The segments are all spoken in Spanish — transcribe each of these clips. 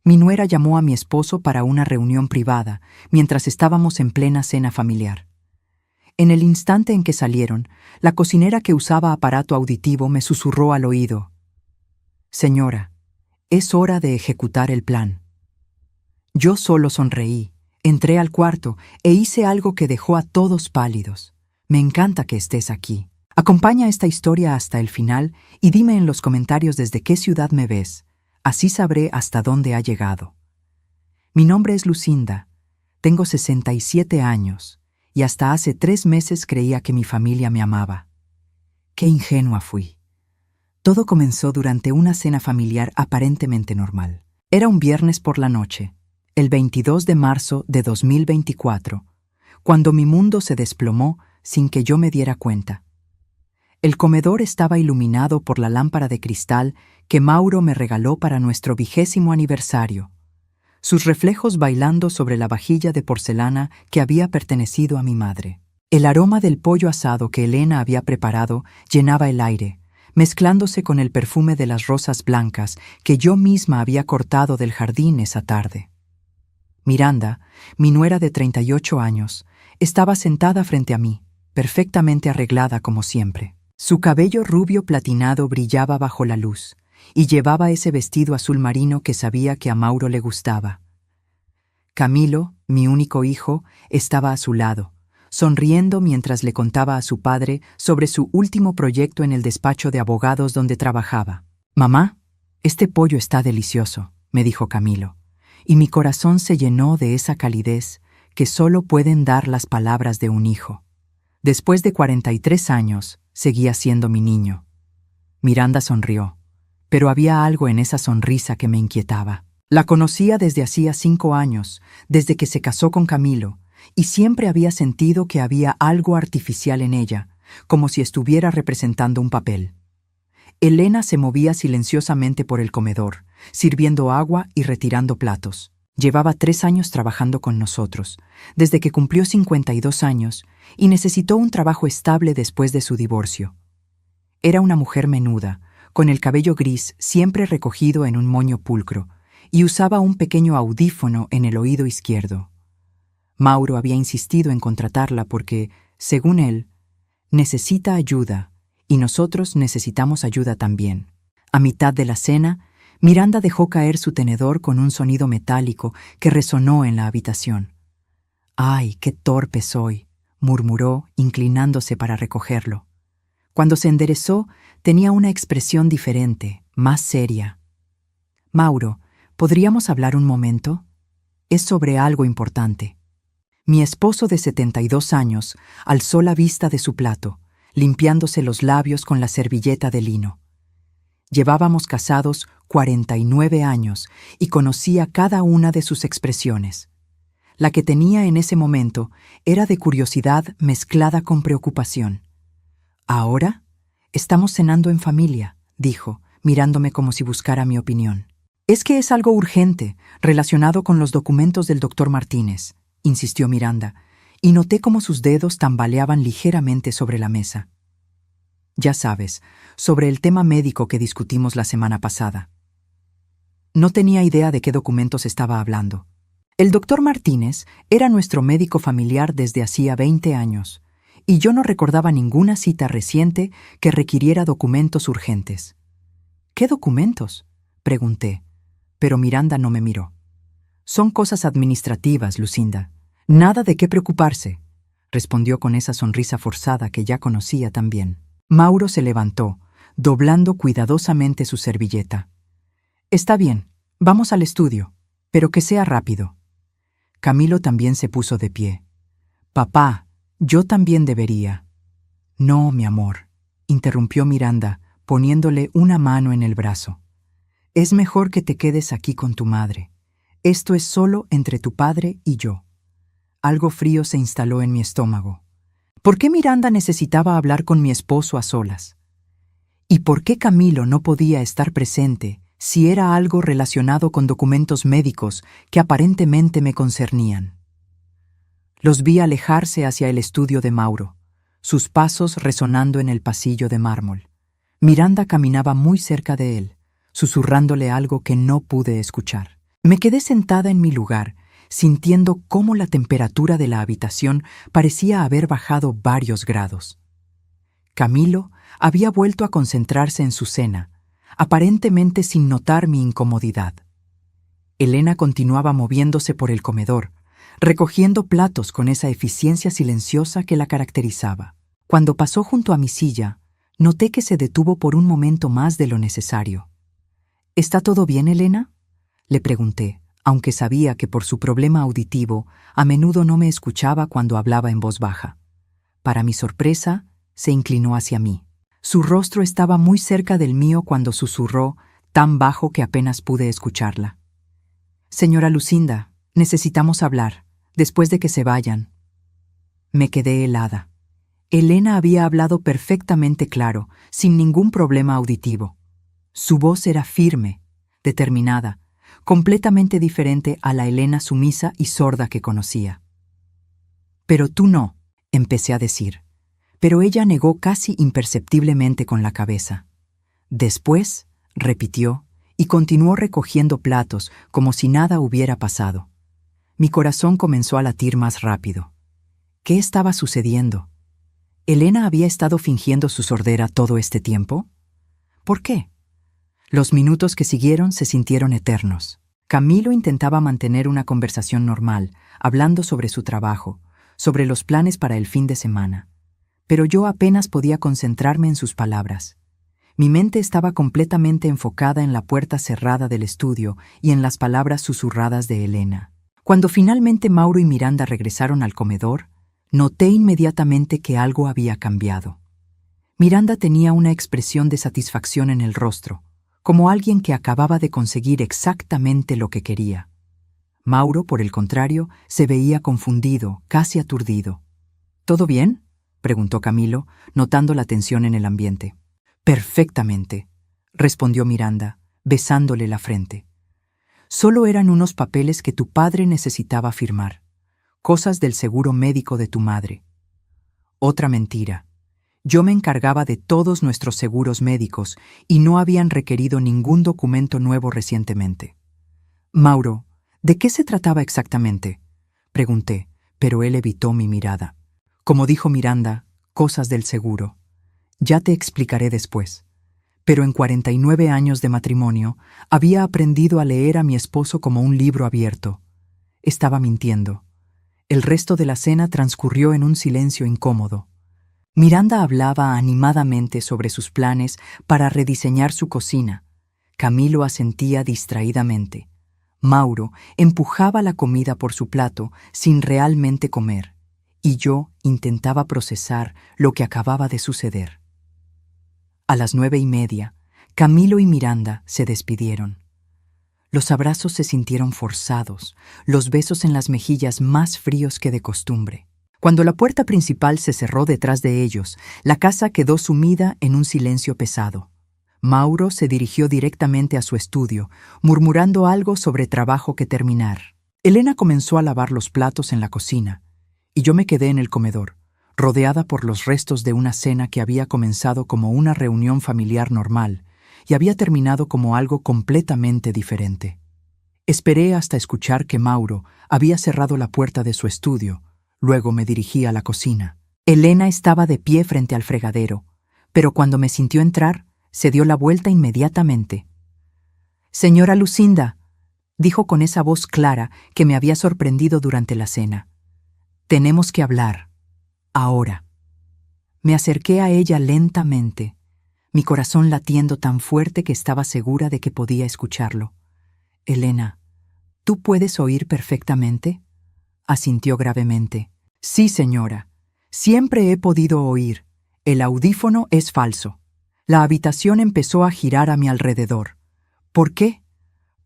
Mi nuera llamó a mi esposo para una reunión privada, mientras estábamos en plena cena familiar. En el instante en que salieron, la cocinera que usaba aparato auditivo me susurró al oído: «Señora, es hora de ejecutar el plan». Yo solo sonreí, entré al cuarto e hice algo que dejó a todos pálidos. Me encanta que estés aquí. Acompaña esta historia hasta el final y dime en los comentarios desde qué ciudad me ves. Así sabré hasta dónde ha llegado. Mi nombre es Lucinda. Tengo 67 años y hasta hace 3 meses creía que mi familia me amaba. Qué ingenua fui. Todo comenzó durante una cena familiar aparentemente normal. Era un viernes por la noche, el 22 de marzo de 2024, cuando mi mundo se desplomó sin que yo me diera cuenta. El comedor estaba iluminado por la lámpara de cristal que Mauro me regaló para nuestro 20º aniversario, sus reflejos bailando sobre la vajilla de porcelana que había pertenecido a mi madre. El aroma del pollo asado que Elena había preparado llenaba el aire, mezclándose con el perfume de las rosas blancas que yo misma había cortado del jardín esa tarde. Miranda, mi nuera de 38 años, estaba sentada frente a mí, perfectamente arreglada como siempre. Su cabello rubio platinado brillaba bajo la luz, y llevaba ese vestido azul marino que sabía que a Mauro le gustaba. Camilo, mi único hijo, estaba a su lado, sonriendo mientras le contaba a su padre sobre su último proyecto en el despacho de abogados donde trabajaba. «Mamá, este pollo está delicioso», me dijo Camilo, y mi corazón se llenó de esa calidez que solo pueden dar las palabras de un hijo. Después de 43 años, seguía siendo mi niño. Miranda sonrió, pero había algo en esa sonrisa que me inquietaba. La conocía desde hacía 5 años, desde que se casó con Camilo, y siempre había sentido que había algo artificial en ella, como si estuviera representando un papel. Elena se movía silenciosamente por el comedor, sirviendo agua y retirando platos. Llevaba 3 años trabajando con nosotros, desde que cumplió 52 años, y necesitó un trabajo estable después de su divorcio. Era una mujer menuda, con el cabello gris siempre recogido en un moño pulcro, y usaba un pequeño audífono en el oído izquierdo. Mauro había insistido en contratarla porque, según él, necesita ayuda, y nosotros necesitamos ayuda también. A mitad de la cena, Miranda dejó caer su tenedor con un sonido metálico que resonó en la habitación. «¡Ay, qué torpe soy!», murmuró, inclinándose para recogerlo. Cuando se enderezó, tenía una expresión diferente, más seria. «Mauro, ¿podríamos hablar un momento? Es sobre algo importante». Mi esposo de 72 años alzó la vista de su plato, limpiándose los labios con la servilleta de lino. Llevábamos casados 49 años y conocía cada una de sus expresiones. La que tenía en ese momento era de curiosidad mezclada con preocupación. «Ahora estamos cenando en familia», dijo, mirándome como si buscara mi opinión. «Es que es algo urgente, relacionado con los documentos del doctor Martínez», insistió Miranda, y noté cómo sus dedos tambaleaban ligeramente sobre la mesa. «Ya sabes, sobre el tema médico que discutimos la semana pasada». No tenía idea de qué documentos estaba hablando. El doctor Martínez era nuestro médico familiar desde hacía 20 años, y yo no recordaba ninguna cita reciente que requiriera documentos urgentes. «¿Qué documentos?», pregunté, pero Miranda no me miró. «Son cosas administrativas, Lucinda. Nada de qué preocuparse», respondió con esa sonrisa forzada que ya conocía también. Mauro se levantó, doblando cuidadosamente su servilleta. «Está bien, vamos al estudio, pero que sea rápido». Camilo también se puso de pie. «Papá, yo también debería». «No, mi amor», interrumpió Miranda, poniéndole una mano en el brazo. «Es mejor que te quedes aquí con tu madre. Esto es solo entre tu padre y yo». Algo frío se instaló en mi estómago. ¿Por qué Miranda necesitaba hablar con mi esposo a solas? ¿Y por qué Camilo no podía estar presente si era algo relacionado con documentos médicos que aparentemente me concernían? Los vi alejarse hacia el estudio de Mauro, sus pasos resonando en el pasillo de mármol. Miranda caminaba muy cerca de él, susurrándole algo que no pude escuchar. Me quedé sentada en mi lugar, sintiendo cómo la temperatura de la habitación parecía haber bajado varios grados. Camilo había vuelto a concentrarse en su cena, aparentemente sin notar mi incomodidad. Elena continuaba moviéndose por el comedor, recogiendo platos con esa eficiencia silenciosa que la caracterizaba. Cuando pasó junto a mi silla, noté que se detuvo por un momento más de lo necesario. ¿Está todo bien, Elena?, le pregunté, aunque sabía que por su problema auditivo a menudo no me escuchaba cuando hablaba en voz baja. Para mi sorpresa, se inclinó hacia mí. Su rostro estaba muy cerca del mío cuando susurró, tan bajo que apenas pude escucharla. «Señora Lucinda, necesitamos hablar, después de que se vayan». Me quedé helada. Elena había hablado perfectamente claro, sin ningún problema auditivo. Su voz era firme, determinada, completamente diferente a la Elena sumisa y sorda que conocía. «Pero tú no», empecé a decir, pero ella negó casi imperceptiblemente con la cabeza. Después, repitió, y continuó recogiendo platos como si nada hubiera pasado. Mi corazón comenzó a latir más rápido. ¿Qué estaba sucediendo? ¿Elena había estado fingiendo su sordera todo este tiempo? ¿Por qué? Los minutos que siguieron se sintieron eternos. Camilo intentaba mantener una conversación normal, hablando sobre su trabajo, sobre los planes para el fin de semana. Pero yo apenas podía concentrarme en sus palabras. Mi mente estaba completamente enfocada en la puerta cerrada del estudio y en las palabras susurradas de Elena. Cuando finalmente Mauro y Miranda regresaron al comedor, noté inmediatamente que algo había cambiado. Miranda tenía una expresión de satisfacción en el rostro, como alguien que acababa de conseguir exactamente lo que quería. Mauro, por el contrario, se veía confundido, casi aturdido. «¿Todo bien?», preguntó Camilo, notando la tensión en el ambiente. «Perfectamente», respondió Miranda, besándole la frente. «Solo eran unos papeles que tu padre necesitaba firmar, cosas del seguro médico de tu madre». Otra mentira. Yo me encargaba de todos nuestros seguros médicos y no habían requerido ningún documento nuevo recientemente. «Mauro, ¿de qué se trataba exactamente?», pregunté, pero él evitó mi mirada. Como dijo Miranda, cosas del seguro. Ya te explicaré después. Pero en 49 años de matrimonio, había aprendido a leer a mi esposo como un libro abierto. Estaba mintiendo. El resto de la cena transcurrió en un silencio incómodo. Miranda hablaba animadamente sobre sus planes para rediseñar su cocina. Camilo asentía distraídamente. Mauro empujaba la comida por su plato sin realmente comer, y yo intentaba procesar lo que acababa de suceder. A las 9:30, Camilo y Miranda se despidieron. Los abrazos se sintieron forzados, los besos en las mejillas más fríos que de costumbre. Cuando la puerta principal se cerró detrás de ellos, la casa quedó sumida en un silencio pesado. Mauro se dirigió directamente a su estudio, murmurando algo sobre trabajo que terminar. Elena comenzó a lavar los platos en la cocina, y yo me quedé en el comedor, rodeada por los restos de una cena que había comenzado como una reunión familiar normal y había terminado como algo completamente diferente. Esperé hasta escuchar que Mauro había cerrado la puerta de su estudio. Luego me dirigí a la cocina. Elena estaba de pie frente al fregadero, pero cuando me sintió entrar, se dio la vuelta inmediatamente. «Señora Lucinda», dijo con esa voz clara que me había sorprendido durante la cena. «Tenemos que hablar. Ahora». Me acerqué a ella lentamente, mi corazón latiendo tan fuerte que estaba segura de que podía escucharlo. «Elena, ¿tú puedes oír perfectamente?», asintió gravemente. «Sí, señora. Siempre he podido oír. El audífono es falso». La habitación empezó a girar a mi alrededor. «¿Por qué?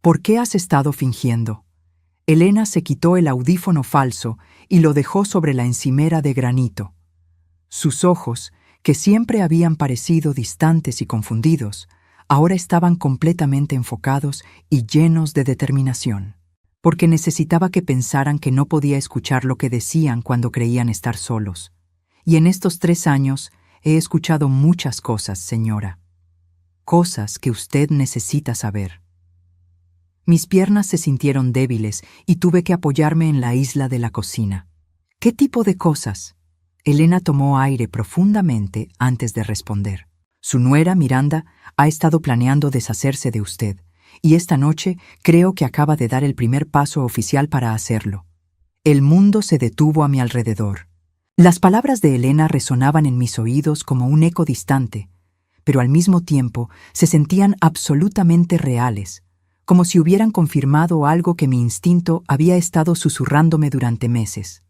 ¿Por qué has estado fingiendo?». Elena se quitó el audífono falso y lo dejó sobre la encimera de granito. Sus ojos, que siempre habían parecido distantes y confundidos, ahora estaban completamente enfocados y llenos de determinación. Porque necesitaba que pensaran que no podía escuchar lo que decían cuando creían estar solos. Y en estos 3 años he escuchado muchas cosas, señora. Cosas que usted necesita saber. Mis piernas se sintieron débiles y tuve que apoyarme en la isla de la cocina. ¿Qué tipo de cosas? Elena tomó aire profundamente antes de responder. Su nuera, Miranda, ha estado planeando deshacerse de usted, y esta noche creo que acaba de dar el primer paso oficial para hacerlo. El mundo se detuvo a mi alrededor. Las palabras de Elena resonaban en mis oídos como un eco distante, pero al mismo tiempo se sentían absolutamente reales, como si hubieran confirmado algo que mi instinto había estado susurrándome durante meses.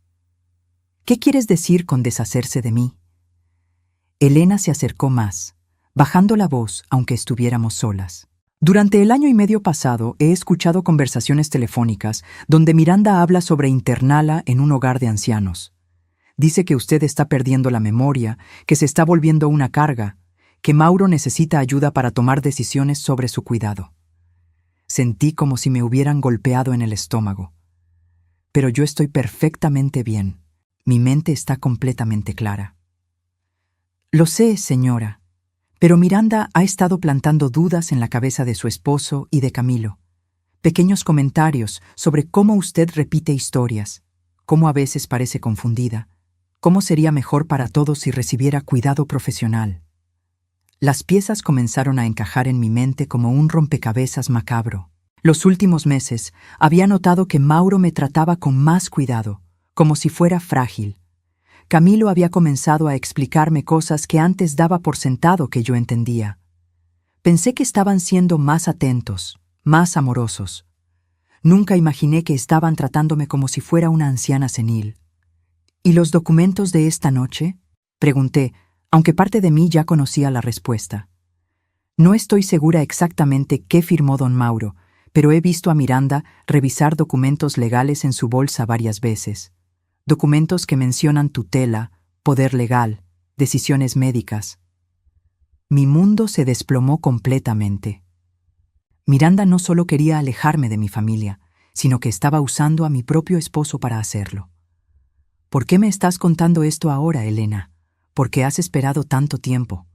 ¿Qué quieres decir con deshacerse de mí? Elena se acercó más, bajando la voz aunque estuviéramos solas. Durante el año y medio pasado he escuchado conversaciones telefónicas donde Miranda habla sobre internarla en un hogar de ancianos. Dice que usted está perdiendo la memoria, que se está volviendo una carga, que Mauro necesita ayuda para tomar decisiones sobre su cuidado. Sentí como si me hubieran golpeado en el estómago. Pero yo estoy perfectamente bien. Mi mente está completamente clara. Lo sé, señora, pero Miranda ha estado plantando dudas en la cabeza de su esposo y de Camilo. Pequeños comentarios sobre cómo usted repite historias, cómo a veces parece confundida, cómo sería mejor para todos si recibiera cuidado profesional. Las piezas comenzaron a encajar en mi mente como un rompecabezas macabro. Los últimos meses había notado que Mauro me trataba con más cuidado, como si fuera frágil. Camilo había comenzado a explicarme cosas que antes daba por sentado que yo entendía. Pensé que estaban siendo más atentos, más amorosos. Nunca imaginé que estaban tratándome como si fuera una anciana senil. ¿Y los documentos de esta noche? Pregunté, aunque parte de mí ya conocía la respuesta. No estoy segura exactamente qué firmó don Mauro, pero he visto a Miranda revisar documentos legales en su bolsa varias veces. Documentos que mencionan tutela, poder legal, decisiones médicas. Mi mundo se desplomó completamente. Miranda no solo quería alejarme de mi familia, sino que estaba usando a mi propio esposo para hacerlo. ¿Por qué me estás contando esto ahora, Elena? ¿Por qué has esperado tanto tiempo?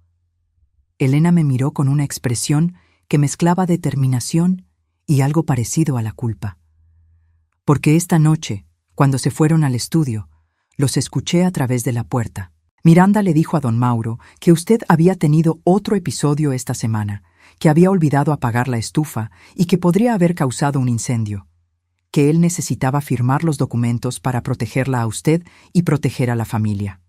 Elena me miró con una expresión que mezclaba determinación y algo parecido a la culpa. Porque esta noche, cuando se fueron al estudio, los escuché a través de la puerta. Miranda le dijo a don Mauro que usted había tenido otro episodio esta semana, que había olvidado apagar la estufa y que podría haber causado un incendio, que él necesitaba firmar los documentos para protegerla a usted y proteger a la familia.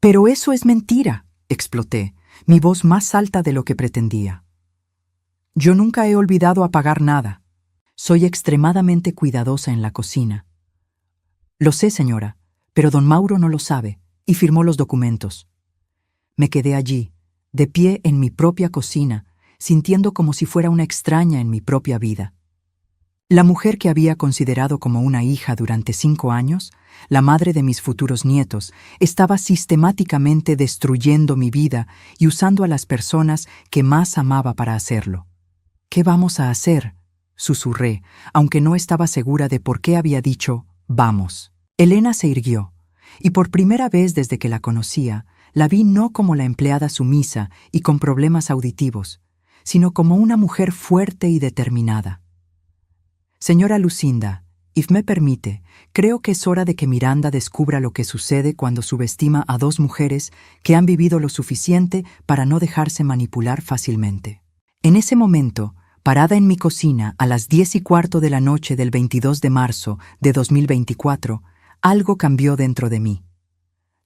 «Pero eso es mentira», exploté, mi voz más alta de lo que pretendía. «Yo nunca he olvidado apagar nada. Soy extremadamente cuidadosa en la cocina». «Lo sé, señora, pero don Mauro no lo sabe, y firmó los documentos». Me quedé allí, de pie en mi propia cocina, sintiendo como si fuera una extraña en mi propia vida. La mujer que había considerado como una hija durante 5 años, la madre de mis futuros nietos, estaba sistemáticamente destruyendo mi vida y usando a las personas que más amaba para hacerlo. «¿Qué vamos a hacer?», susurré, aunque no estaba segura de por qué había dicho «vamos». Elena se irguió, y por primera vez desde que la conocía, la vi no como la empleada sumisa y con problemas auditivos, sino como una mujer fuerte y determinada. «Señora Lucinda, if me permite, creo que es hora de que Miranda descubra lo que sucede cuando subestima a 2 mujeres que han vivido lo suficiente para no dejarse manipular fácilmente». En ese momento, parada en mi cocina a las 10:15 de la noche del 22 de marzo de 2024, algo cambió dentro de mí.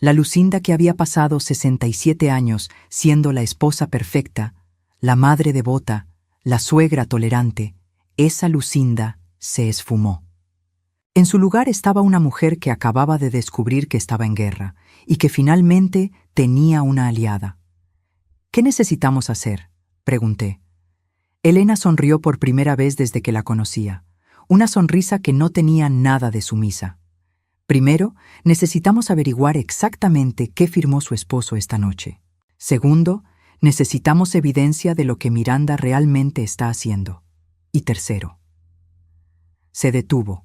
La Lucinda que había pasado 67 años siendo la esposa perfecta, la madre devota, la suegra tolerante, esa Lucinda se esfumó. En su lugar estaba una mujer que acababa de descubrir que estaba en guerra y que finalmente tenía una aliada. «¿Qué necesitamos hacer?», pregunté. Elena sonrió por primera vez desde que la conocía, una sonrisa que no tenía nada de sumisa. «Primero, necesitamos averiguar exactamente qué firmó su esposo esta noche. Segundo, necesitamos evidencia de lo que Miranda realmente está haciendo. Y tercero». Se detuvo,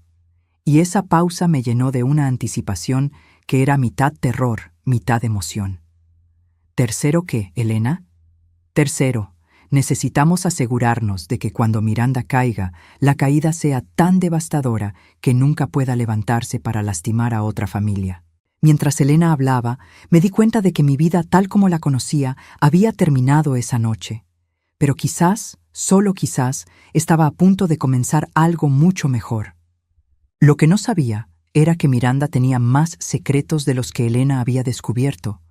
y esa pausa me llenó de una anticipación que era mitad terror, mitad emoción. «¿Tercero qué, Elena?» «Tercero, Necesitamos asegurarnos de que cuando Miranda caiga, la caída sea tan devastadora que nunca pueda levantarse para lastimar a otra familia. Mientras Elena hablaba, me di cuenta de que mi vida tal como la conocía había terminado esa noche. Pero quizás, solo quizás, estaba a punto de comenzar algo mucho mejor. Lo que no sabía era que Miranda tenía más secretos de los que Elena había descubierto,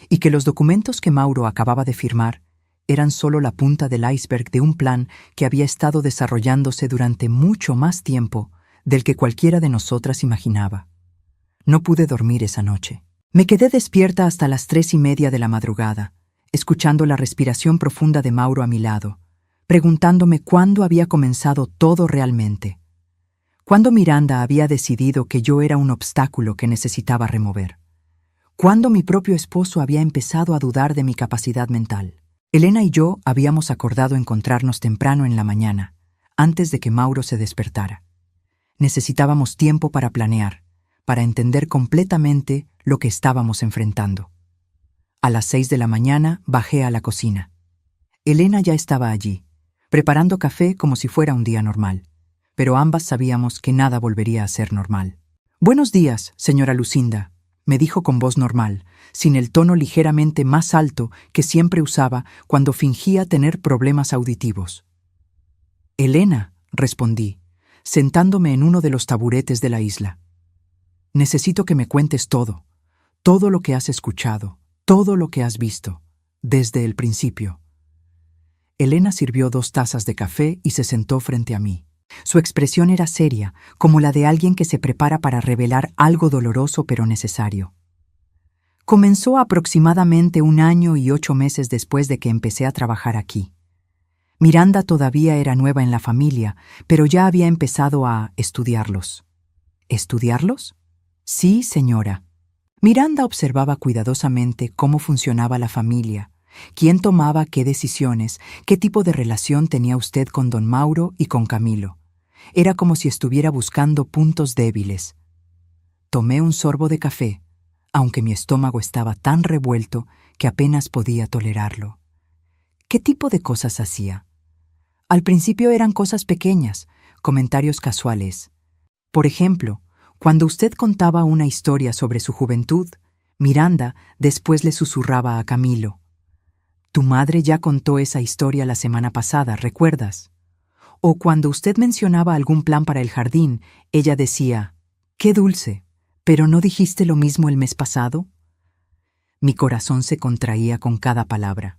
y que los documentos que Mauro acababa de firmar eran solo la punta del iceberg de un plan que había estado desarrollándose durante mucho más tiempo del que cualquiera de nosotras imaginaba. No pude dormir esa noche. Me quedé despierta hasta las 3:30 de la madrugada, escuchando la respiración profunda de Mauro a mi lado, preguntándome cuándo había comenzado todo realmente. Cuándo Miranda había decidido que yo era un obstáculo que necesitaba remover. Cuándo mi propio esposo había empezado a dudar de mi capacidad mental. Elena y yo habíamos acordado encontrarnos temprano en la mañana, antes de que Mauro se despertara. Necesitábamos tiempo para planear, para entender completamente lo que estábamos enfrentando. A las 6 de la mañana bajé a la cocina. Elena ya estaba allí, preparando café como si fuera un día normal, pero ambas sabíamos que nada volvería a ser normal. «Buenos días, señora Lucinda», me dijo con voz normal, sin el tono ligeramente más alto que siempre usaba cuando fingía tener problemas auditivos. «Elena», respondí, sentándome en uno de los taburetes de la isla. «Necesito que me cuentes todo lo que has escuchado, todo lo que has visto, desde el principio». Elena sirvió 2 tazas de café y se sentó frente a mí. Su expresión era seria, como la de alguien que se prepara para revelar algo doloroso pero necesario. Comenzó aproximadamente 1 año y 8 meses después de que empecé a trabajar aquí. Miranda todavía era nueva en la familia, pero ya había empezado a estudiarlos. ¿Estudiarlos? Sí, señora. Miranda observaba cuidadosamente cómo funcionaba la familia, quién tomaba qué decisiones, qué tipo de relación tenía usted con don Mauro y con Camilo. Era como si estuviera buscando puntos débiles. Tomé un sorbo de café, aunque mi estómago estaba tan revuelto que apenas podía tolerarlo. ¿Qué tipo de cosas hacía? Al principio eran cosas pequeñas, comentarios casuales. Por ejemplo, cuando usted contaba una historia sobre su juventud, Miranda después le susurraba a Camilo: «Tu madre ya contó esa historia la semana pasada, ¿recuerdas?». O cuando usted mencionaba algún plan para el jardín, ella decía: «Qué dulce, ¿pero no dijiste lo mismo el mes pasado?». Mi corazón se contraía con cada palabra.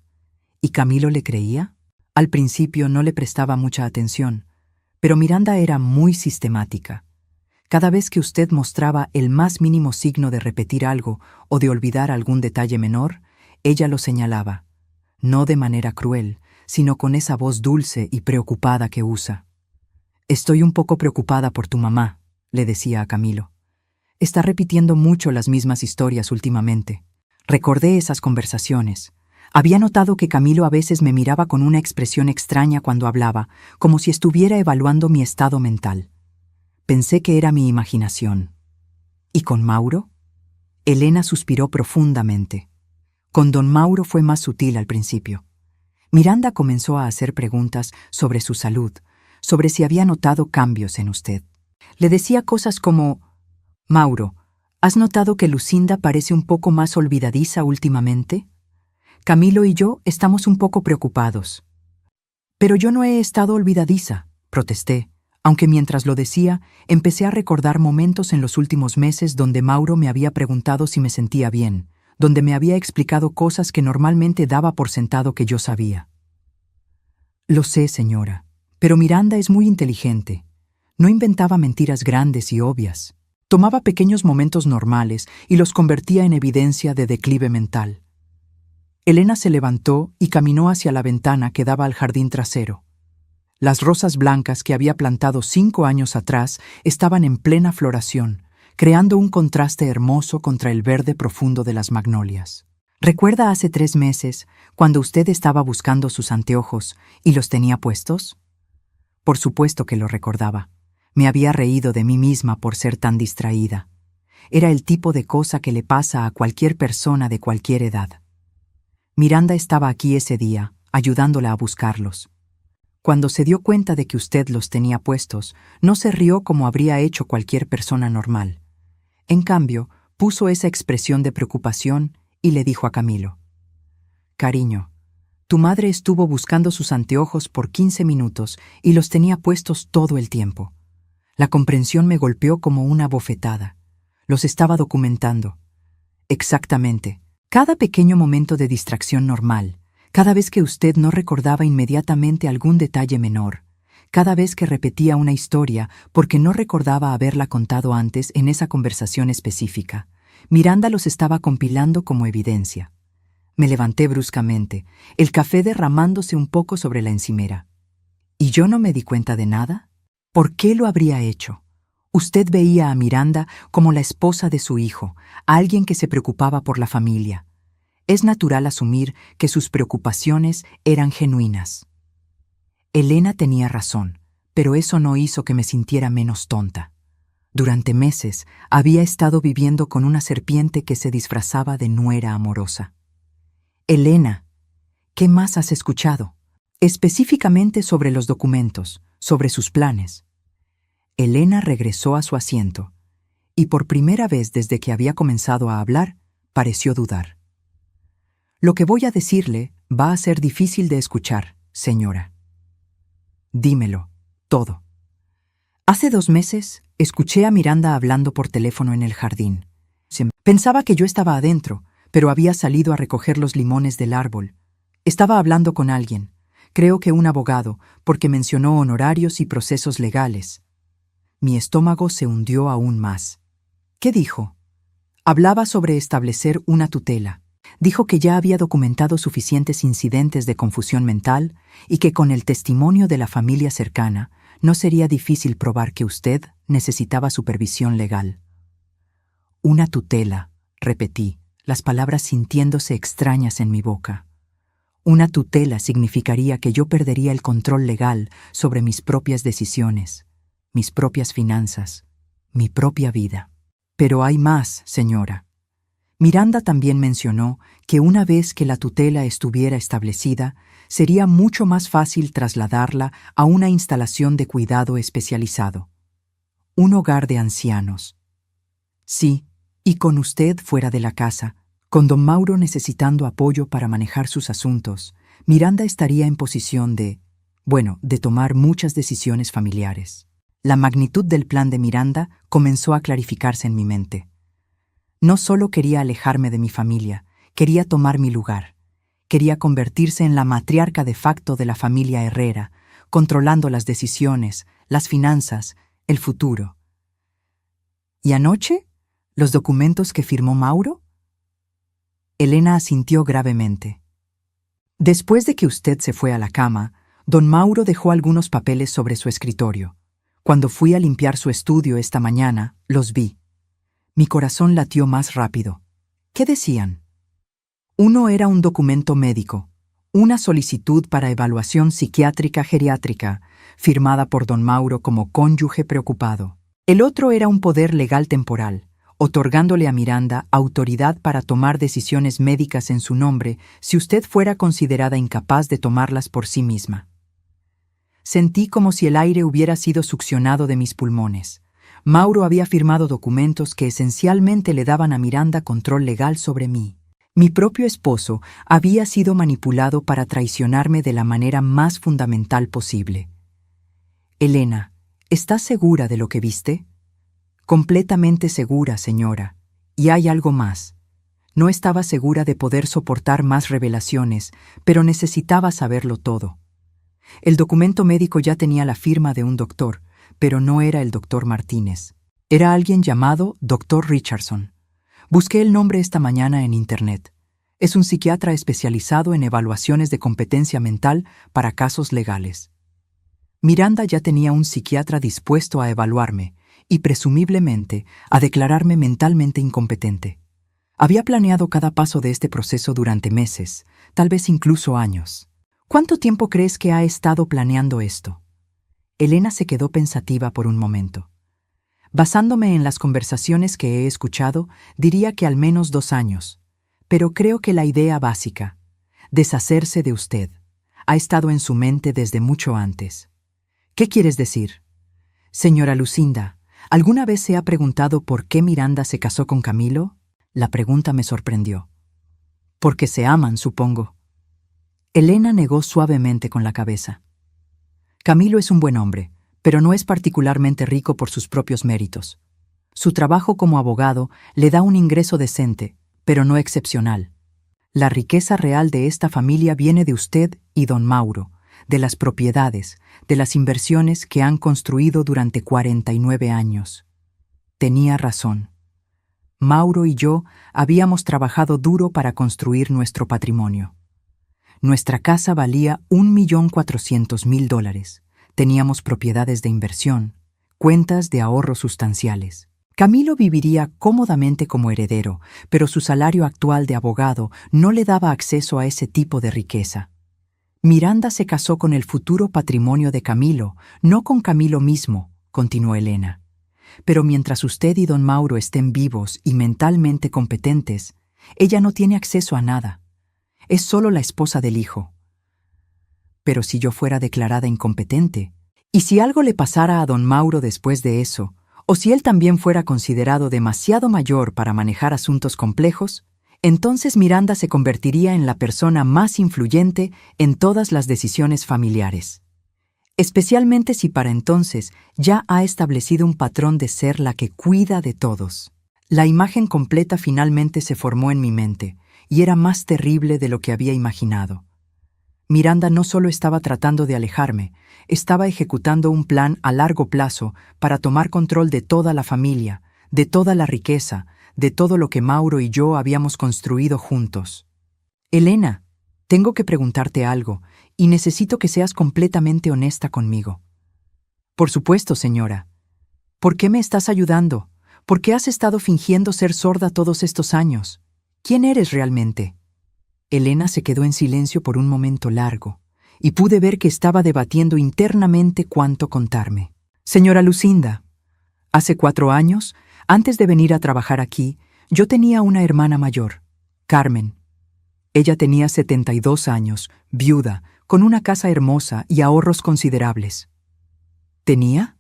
¿Y Camilo le creía? Al principio no le prestaba mucha atención, pero Miranda era muy sistemática. Cada vez que usted mostraba el más mínimo signo de repetir algo o de olvidar algún detalle menor, ella lo señalaba, no de manera cruel, sino con esa voz dulce y preocupada que usa. «Estoy un poco preocupada por tu mamá», le decía a Camilo. «Está repitiendo mucho las mismas historias últimamente». Recordé esas conversaciones. Había notado que Camilo a veces me miraba con una expresión extraña cuando hablaba, como si estuviera evaluando mi estado mental. Pensé que era mi imaginación. ¿Y con Mauro? Elena suspiró profundamente. Con don Mauro fue más sutil al principio. Miranda comenzó a hacer preguntas sobre su salud, sobre si había notado cambios en usted. Le decía cosas como: «Mauro, ¿has notado que Lucinda parece un poco más olvidadiza últimamente? Camilo y yo estamos un poco preocupados». «Pero yo no he estado olvidadiza», protesté, aunque mientras lo decía, empecé a recordar momentos en los últimos meses donde Mauro me había preguntado si me sentía bien, donde me había explicado cosas que normalmente daba por sentado que yo sabía. «Lo sé, señora, pero Miranda es muy inteligente. No inventaba mentiras grandes y obvias. Tomaba pequeños momentos normales y los convertía en evidencia de declive mental». Elena se levantó y caminó hacia la ventana que daba al jardín trasero. Las rosas blancas que había plantado 5 años atrás estaban en plena floración, creando un contraste hermoso contra el verde profundo de las magnolias. ¿Recuerda hace 3 meses, cuando usted estaba buscando sus anteojos y los tenía puestos? Por supuesto que lo recordaba. Me había reído de mí misma por ser tan distraída. Era el tipo de cosa que le pasa a cualquier persona de cualquier edad. Miranda estaba aquí ese día, ayudándola a buscarlos. Cuando se dio cuenta de que usted los tenía puestos, no se rió como habría hecho cualquier persona normal. En cambio, puso esa expresión de preocupación y le dijo a Camilo: «Cariño, tu madre estuvo buscando sus anteojos por 15 minutos y los tenía puestos todo el tiempo. La comprensión me golpeó como una bofetada. Los estaba documentando. Exactamente. Cada pequeño momento de distracción normal, cada vez que usted no recordaba inmediatamente algún detalle menor, cada vez que repetía una historia porque no recordaba haberla contado antes en esa conversación específica, Miranda los estaba compilando como evidencia». Me levanté bruscamente, el café derramándose un poco sobre la encimera. ¿Y yo no me di cuenta de nada? ¿Por qué lo habría hecho? Usted veía a Miranda como la esposa de su hijo, alguien que se preocupaba por la familia. Es natural asumir que sus preocupaciones eran genuinas. Elena tenía razón, pero eso no hizo que me sintiera menos tonta. Durante meses había estado viviendo con una serpiente que se disfrazaba de nuera amorosa. Elena, ¿qué más has escuchado? Específicamente sobre los documentos, sobre sus planes. Elena regresó a su asiento, y por primera vez desde que había comenzado a hablar, pareció dudar. Lo que voy a decirle va a ser difícil de escuchar, señora. Dímelo, todo. Hace 2 meses, escuché a Miranda hablando por teléfono en el jardín. Pensaba que yo estaba adentro, pero había salido a recoger los limones del árbol. Estaba hablando con alguien, creo que un abogado, porque mencionó honorarios y procesos legales. Mi estómago se hundió aún más. ¿Qué dijo? Hablaba sobre establecer una tutela. Dijo que ya había documentado suficientes incidentes de confusión mental y que con el testimonio de la familia cercana no sería difícil probar que usted necesitaba supervisión legal. Una tutela, repetí, las palabras sintiéndose extrañas en mi boca. Una tutela significaría que yo perdería el control legal sobre mis propias decisiones, mis propias finanzas, mi propia vida. Pero hay más, señora. Miranda también mencionó que una vez que la tutela estuviera establecida, sería mucho más fácil trasladarla a una instalación de cuidado especializado. Un hogar de ancianos. Sí, y con usted fuera de la casa, con don Mauro necesitando apoyo para manejar sus asuntos, Miranda estaría en posición de tomar muchas decisiones familiares. La magnitud del plan de Miranda comenzó a clarificarse en mi mente. No solo quería alejarme de mi familia, quería tomar mi lugar. Quería convertirse en la matriarca de facto de la familia Herrera, controlando las decisiones, las finanzas, el futuro. ¿Y anoche? ¿Los documentos que firmó Mauro? Elena asintió gravemente. Después de que usted se fue a la cama, don Mauro dejó algunos papeles sobre su escritorio. Cuando fui a limpiar su estudio esta mañana, los vi. Mi corazón latió más rápido. ¿Qué decían? Uno era un documento médico, una solicitud para evaluación psiquiátrica geriátrica, firmada por don Mauro como cónyuge preocupado. El otro era un poder legal temporal, otorgándole a Miranda autoridad para tomar decisiones médicas en su nombre si usted fuera considerada incapaz de tomarlas por sí misma. Sentí como si el aire hubiera sido succionado de mis pulmones. Mauro había firmado documentos que esencialmente le daban a Miranda control legal sobre mí. Mi propio esposo había sido manipulado para traicionarme de la manera más fundamental posible. Elena, ¿estás segura de lo que viste? Completamente segura, señora. Y hay algo más. No estaba segura de poder soportar más revelaciones, pero necesitaba saberlo todo. El documento médico ya tenía la firma de un doctor, pero no era el doctor Martínez. Era alguien llamado Dr. Richardson. Busqué el nombre esta mañana en Internet. Es un psiquiatra especializado en evaluaciones de competencia mental para casos legales. Miranda ya tenía un psiquiatra dispuesto a evaluarme y, presumiblemente, a declararme mentalmente incompetente. Había planeado cada paso de este proceso durante meses, tal vez incluso años. ¿Cuánto tiempo crees que ha estado planeando esto? Elena se quedó pensativa por un momento. Basándome en las conversaciones que he escuchado, diría que al menos 2 años. Pero creo que la idea básica, deshacerse de usted, Ha estado en su mente desde mucho antes. ¿Qué quieres decir? Señora Lucinda, ¿alguna vez se ha preguntado por qué Miranda se casó con Camilo? La pregunta me sorprendió. Porque se aman, supongo. Elena negó suavemente con la cabeza. Camilo es un buen hombre, pero no es particularmente rico por sus propios méritos. Su trabajo como abogado le da un ingreso decente, pero no excepcional. La riqueza real de esta familia viene de usted y don Mauro, de las propiedades, de las inversiones que han construido durante 49 años. Tenía razón. Mauro y yo habíamos trabajado duro para construir nuestro patrimonio. Nuestra casa valía $1.400.000. Teníamos propiedades de inversión, cuentas de ahorro sustanciales. Camilo viviría cómodamente como heredero, pero su salario actual de abogado no le daba acceso a ese tipo de riqueza. Miranda se casó con el futuro patrimonio de Camilo, no con Camilo mismo, continuó Elena. Pero mientras usted y don Mauro estén vivos y mentalmente competentes, ella no tiene acceso a nada. Es solo la esposa del hijo. Pero si yo fuera declarada incompetente, y si algo le pasara a don Mauro después de eso, o si él también fuera considerado demasiado mayor para manejar asuntos complejos, entonces Miranda se convertiría en la persona más influyente en todas las decisiones familiares. Especialmente si para entonces ya ha establecido un patrón de ser la que cuida de todos. La imagen completa finalmente se formó en mi mente, y era más terrible de lo que había imaginado. Miranda no solo estaba tratando de alejarme, estaba ejecutando un plan a largo plazo para tomar control de toda la familia, de toda la riqueza, de todo lo que Mauro y yo habíamos construido juntos. Elena, tengo que preguntarte algo, y necesito que seas completamente honesta conmigo. Por supuesto, señora. ¿Por qué me estás ayudando? ¿Por qué has estado fingiendo ser sorda todos estos años? ¿Quién eres realmente? Elena se quedó en silencio por un momento largo, y pude ver que estaba debatiendo internamente cuánto contarme. Señora Lucinda, hace 4 años, antes de venir a trabajar aquí, yo tenía una hermana mayor, Carmen. Ella tenía 72 años, viuda, con una casa hermosa y ahorros considerables. ¿Tenía?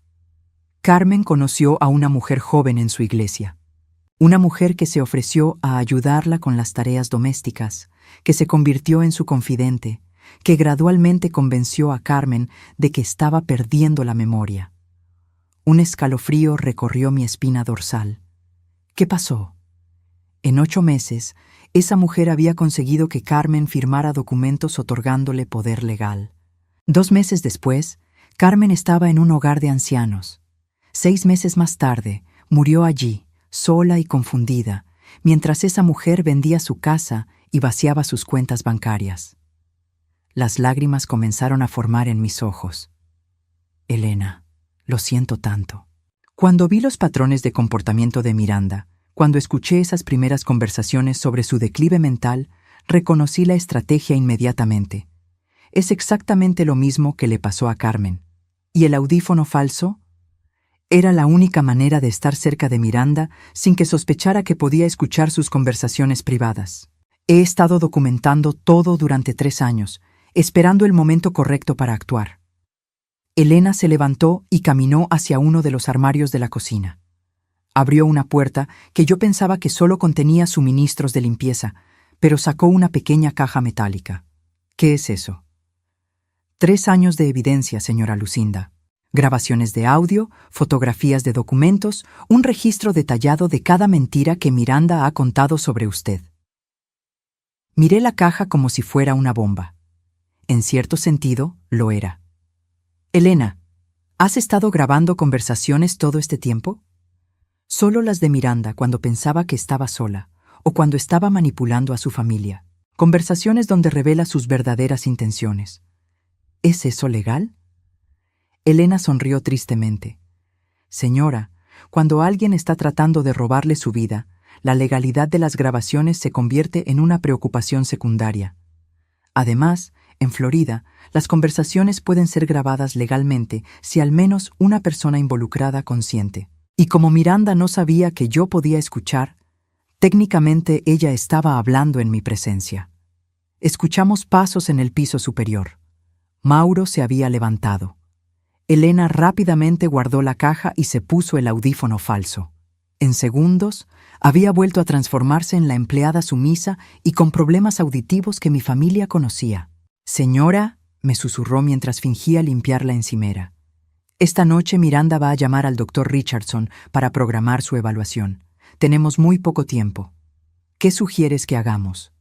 Carmen conoció a una mujer joven en su iglesia. Una mujer que se ofreció a ayudarla con las tareas domésticas, que se convirtió en su confidente, que gradualmente convenció a Carmen de que estaba perdiendo la memoria. Un escalofrío recorrió mi espina dorsal. ¿Qué pasó? En 8 meses, esa mujer había conseguido que Carmen firmara documentos otorgándole poder legal. 2 meses después, Carmen estaba en un hogar de ancianos. 6 meses más tarde, murió allí, sola y confundida, mientras esa mujer vendía su casa y vaciaba sus cuentas bancarias. Las lágrimas comenzaron a formar en mis ojos. Elena, lo siento tanto. Cuando vi los patrones de comportamiento de Miranda, cuando escuché esas primeras conversaciones sobre su declive mental, reconocí la estrategia inmediatamente. Es exactamente lo mismo que le pasó a Carmen. ¿Y el audífono falso? Era la única manera de estar cerca de Miranda sin que sospechara que podía escuchar sus conversaciones privadas. He estado documentando todo durante 3 años, esperando el momento correcto para actuar. Elena se levantó y caminó hacia uno de los armarios de la cocina. Abrió una puerta que yo pensaba que solo contenía suministros de limpieza, pero sacó una pequeña caja metálica. ¿Qué es eso? 3 años de evidencia, señora Lucinda. Grabaciones de audio, fotografías de documentos, un registro detallado de cada mentira que Miranda ha contado sobre usted. Miré la caja como si fuera una bomba. En cierto sentido, lo era. Elena, ¿has estado grabando conversaciones todo este tiempo? Solo las de Miranda cuando pensaba que estaba sola, o cuando estaba manipulando a su familia. Conversaciones donde revela sus verdaderas intenciones. ¿Es eso legal? Elena sonrió tristemente. Señora, cuando alguien está tratando de robarle su vida, la legalidad de las grabaciones se convierte en una preocupación secundaria. Además, en Florida, las conversaciones pueden ser grabadas legalmente si al menos una persona involucrada consiente. Y como Miranda no sabía que yo podía escuchar, técnicamente ella estaba hablando en mi presencia. Escuchamos pasos en el piso superior. Mauro se había levantado. Elena rápidamente guardó la caja y se puso el audífono falso. En segundos, había vuelto a transformarse en la empleada sumisa y con problemas auditivos que mi familia conocía. «Señora», me susurró mientras fingía limpiar la encimera. «Esta noche Miranda va a llamar al doctor Richardson para programar su evaluación. Tenemos muy poco tiempo. ¿Qué sugieres que hagamos?»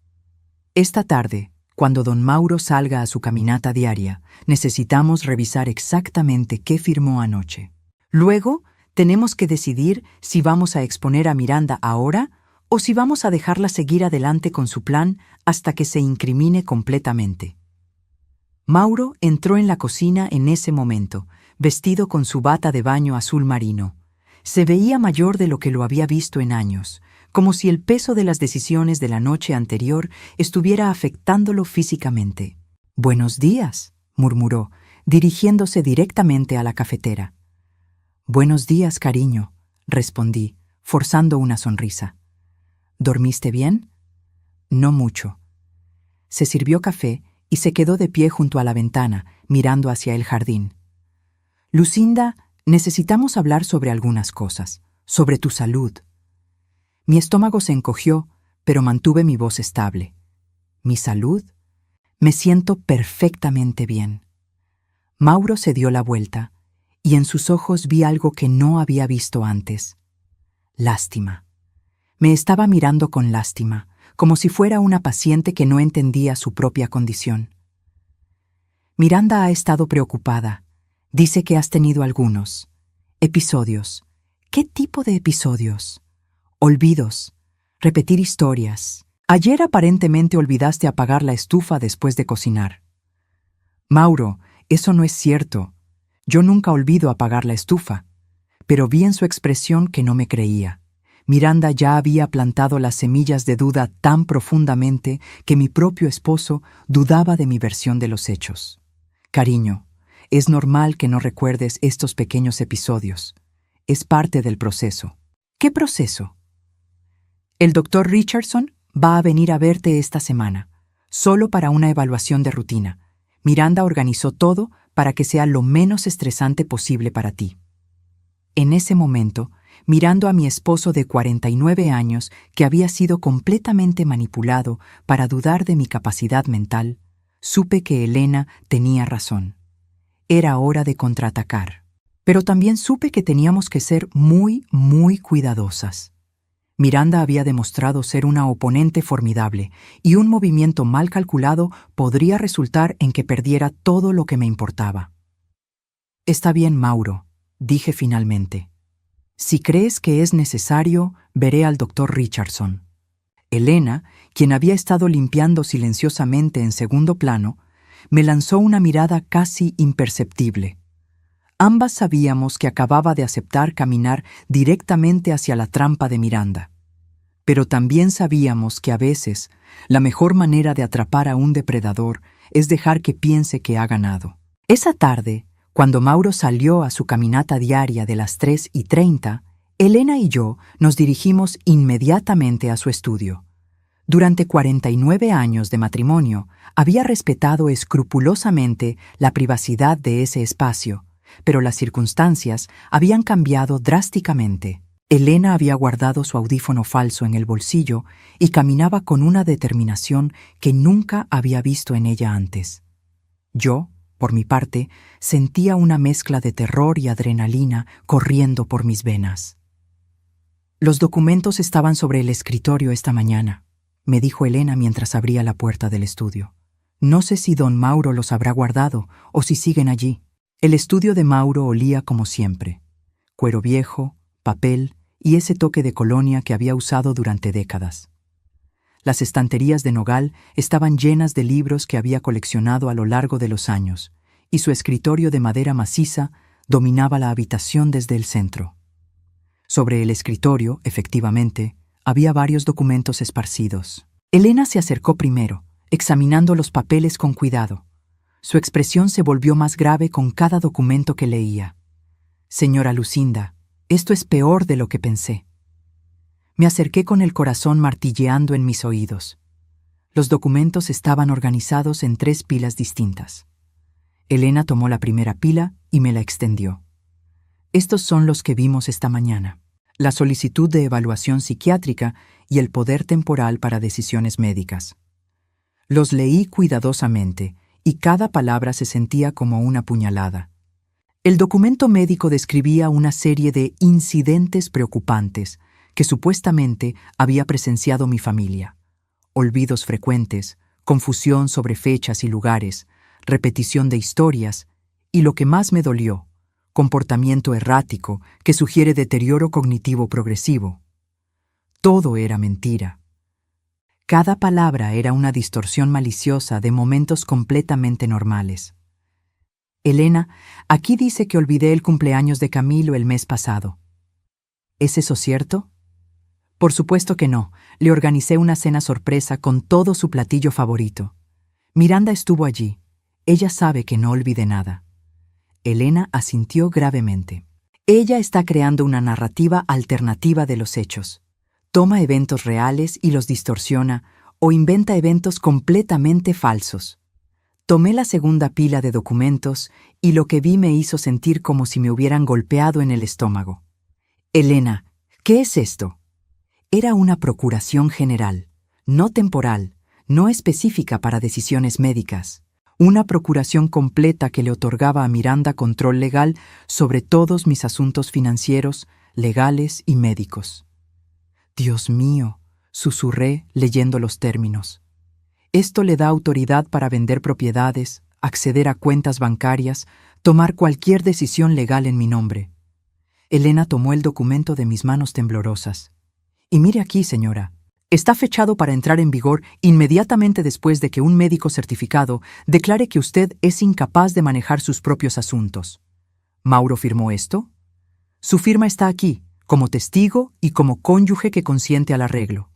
«Esta tarde, cuando don Mauro salga a su caminata diaria, necesitamos revisar exactamente qué firmó anoche. Luego, tenemos que decidir si vamos a exponer a Miranda ahora o si vamos a dejarla seguir adelante con su plan hasta que se incrimine completamente». Mauro entró en la cocina en ese momento, vestido con su bata de baño azul marino. Se veía mayor de lo que lo había visto en años, como si el peso de las decisiones de la noche anterior estuviera afectándolo físicamente. «Buenos días», murmuró, dirigiéndose directamente a la cafetera. «Buenos días, cariño», respondí, forzando una sonrisa. «¿Dormiste bien?» «No mucho». Se sirvió café y se quedó de pie junto a la ventana, mirando hacia el jardín. «Lucinda, necesitamos hablar sobre algunas cosas, sobre tu salud». Mi estómago se encogió, pero mantuve mi voz estable. «¿Mi salud?» «Me siento perfectamente bien». Mauro se dio la vuelta, y en sus ojos vi algo que no había visto antes. Lástima. Me estaba mirando con lástima, como si fuera una paciente que no entendía su propia condición. «Miranda ha estado preocupada. Dice que has tenido algunos episodios». «¿Qué tipo de episodios?» «Olvidos. Repetir historias. Ayer aparentemente olvidaste apagar la estufa después de cocinar». «Mauro, eso no es cierto. Yo nunca olvido apagar la estufa». Pero vi en su expresión que no me creía. Miranda ya había plantado las semillas de duda tan profundamente que mi propio esposo dudaba de mi versión de los hechos. «Cariño, es normal que no recuerdes estos pequeños episodios. Es parte del proceso». «¿Qué proceso?» «El doctor Richardson va a venir a verte esta semana, solo para una evaluación de rutina. Miranda organizó todo para que sea lo menos estresante posible para ti». En ese momento, mirando a mi esposo de 49 años que había sido completamente manipulado para dudar de mi capacidad mental, supe que Elena tenía razón. Era hora de contraatacar. Pero también supe que teníamos que ser muy, muy cuidadosas. Miranda había demostrado ser una oponente formidable, y un movimiento mal calculado podría resultar en que perdiera todo lo que me importaba. «Está bien, Mauro», dije finalmente. «Si crees que es necesario, veré al doctor Richardson». Elena, quien había estado limpiando silenciosamente en segundo plano, me lanzó una mirada casi imperceptible. Ambas sabíamos que acababa de aceptar caminar directamente hacia la trampa de Miranda. Pero también sabíamos que a veces la mejor manera de atrapar a un depredador es dejar que piense que ha ganado. Esa tarde, cuando Mauro salió a su caminata diaria de las 3:30, Elena y yo nos dirigimos inmediatamente a su estudio. Durante 49 años de matrimonio, había respetado escrupulosamente la privacidad de ese espacio, pero las circunstancias habían cambiado drásticamente. Elena había guardado su audífono falso en el bolsillo y caminaba con una determinación que nunca había visto en ella antes. Yo, por mi parte, sentía una mezcla de terror y adrenalina corriendo por mis venas. «Los documentos estaban sobre el escritorio esta mañana», me dijo Elena mientras abría la puerta del estudio. «No sé si don Mauro los habrá guardado o si siguen allí». El estudio de Mauro olía como siempre: cuero viejo, papel y ese toque de colonia que había usado durante décadas. Las estanterías de nogal estaban llenas de libros que había coleccionado a lo largo de los años, y su escritorio de madera maciza dominaba la habitación desde el centro. Sobre el escritorio, efectivamente, había varios documentos esparcidos. Elena se acercó primero, examinando los papeles con cuidado. Su expresión se volvió más grave con cada documento que leía. «Señora Lucinda, esto es peor de lo que pensé». Me acerqué con el corazón martilleando en mis oídos. Los documentos estaban organizados en 3 pilas distintas. Elena tomó la primera pila y me la extendió. Estos son los que vimos esta mañana: la solicitud de evaluación psiquiátrica y el poder temporal para decisiones médicas. Los leí cuidadosamente y cada palabra se sentía como una puñalada. El documento médico describía una serie de incidentes preocupantes que supuestamente había presenciado mi familia: olvidos frecuentes, confusión sobre fechas y lugares, repetición de historias y, lo que más me dolió, comportamiento errático que sugiere deterioro cognitivo progresivo. Todo era mentira. Cada palabra era una distorsión maliciosa de momentos completamente normales. Elena, aquí dice que olvidé el cumpleaños de Camilo el mes pasado. ¿Es eso cierto? Por supuesto que no. Le organicé una cena sorpresa con todo su platillo favorito. Miranda estuvo allí. Ella sabe que no olvidé nada. Elena asintió gravemente. Ella está creando una narrativa alternativa de los hechos. Toma eventos reales y los distorsiona o inventa eventos completamente falsos. Tomé la segunda pila de documentos y lo que vi me hizo sentir como si me hubieran golpeado en el estómago. Elena, ¿qué es esto? Era una procuración general, no temporal, no específica para decisiones médicas. Una procuración completa que le otorgaba a Miranda control legal sobre todos mis asuntos financieros, legales y médicos. Dios mío, susurré leyendo los términos. Esto le da autoridad para vender propiedades, acceder a cuentas bancarias, tomar cualquier decisión legal en mi nombre. Elena tomó el documento de mis manos temblorosas. Y mire aquí, señora, está fechado para entrar en vigor inmediatamente después de que un médico certificado declare que usted es incapaz de manejar sus propios asuntos. ¿Mauro firmó esto? Su firma está aquí, como testigo y como cónyuge que consiente al arreglo.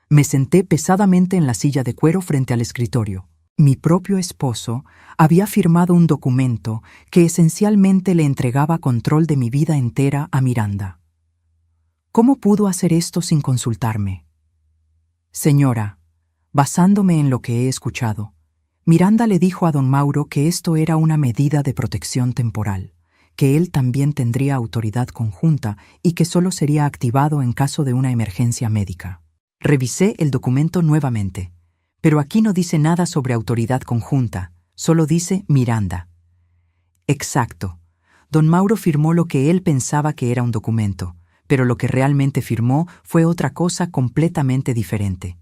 Me senté pesadamente en la silla de cuero frente al escritorio. Mi propio esposo había firmado un documento que esencialmente le entregaba control de mi vida entera a Miranda. ¿Cómo pudo hacer esto sin consultarme? Señora, basándome en lo que he escuchado, Miranda le dijo a don Mauro que esto era una medida de protección temporal, que él también tendría autoridad conjunta y que solo sería activado en caso de una emergencia médica. Revisé el documento nuevamente, pero aquí no dice nada sobre autoridad conjunta, solo dice Miranda. Exacto. Don Mauro firmó lo que él pensaba que era un documento, pero lo que realmente firmó fue otra cosa completamente diferente.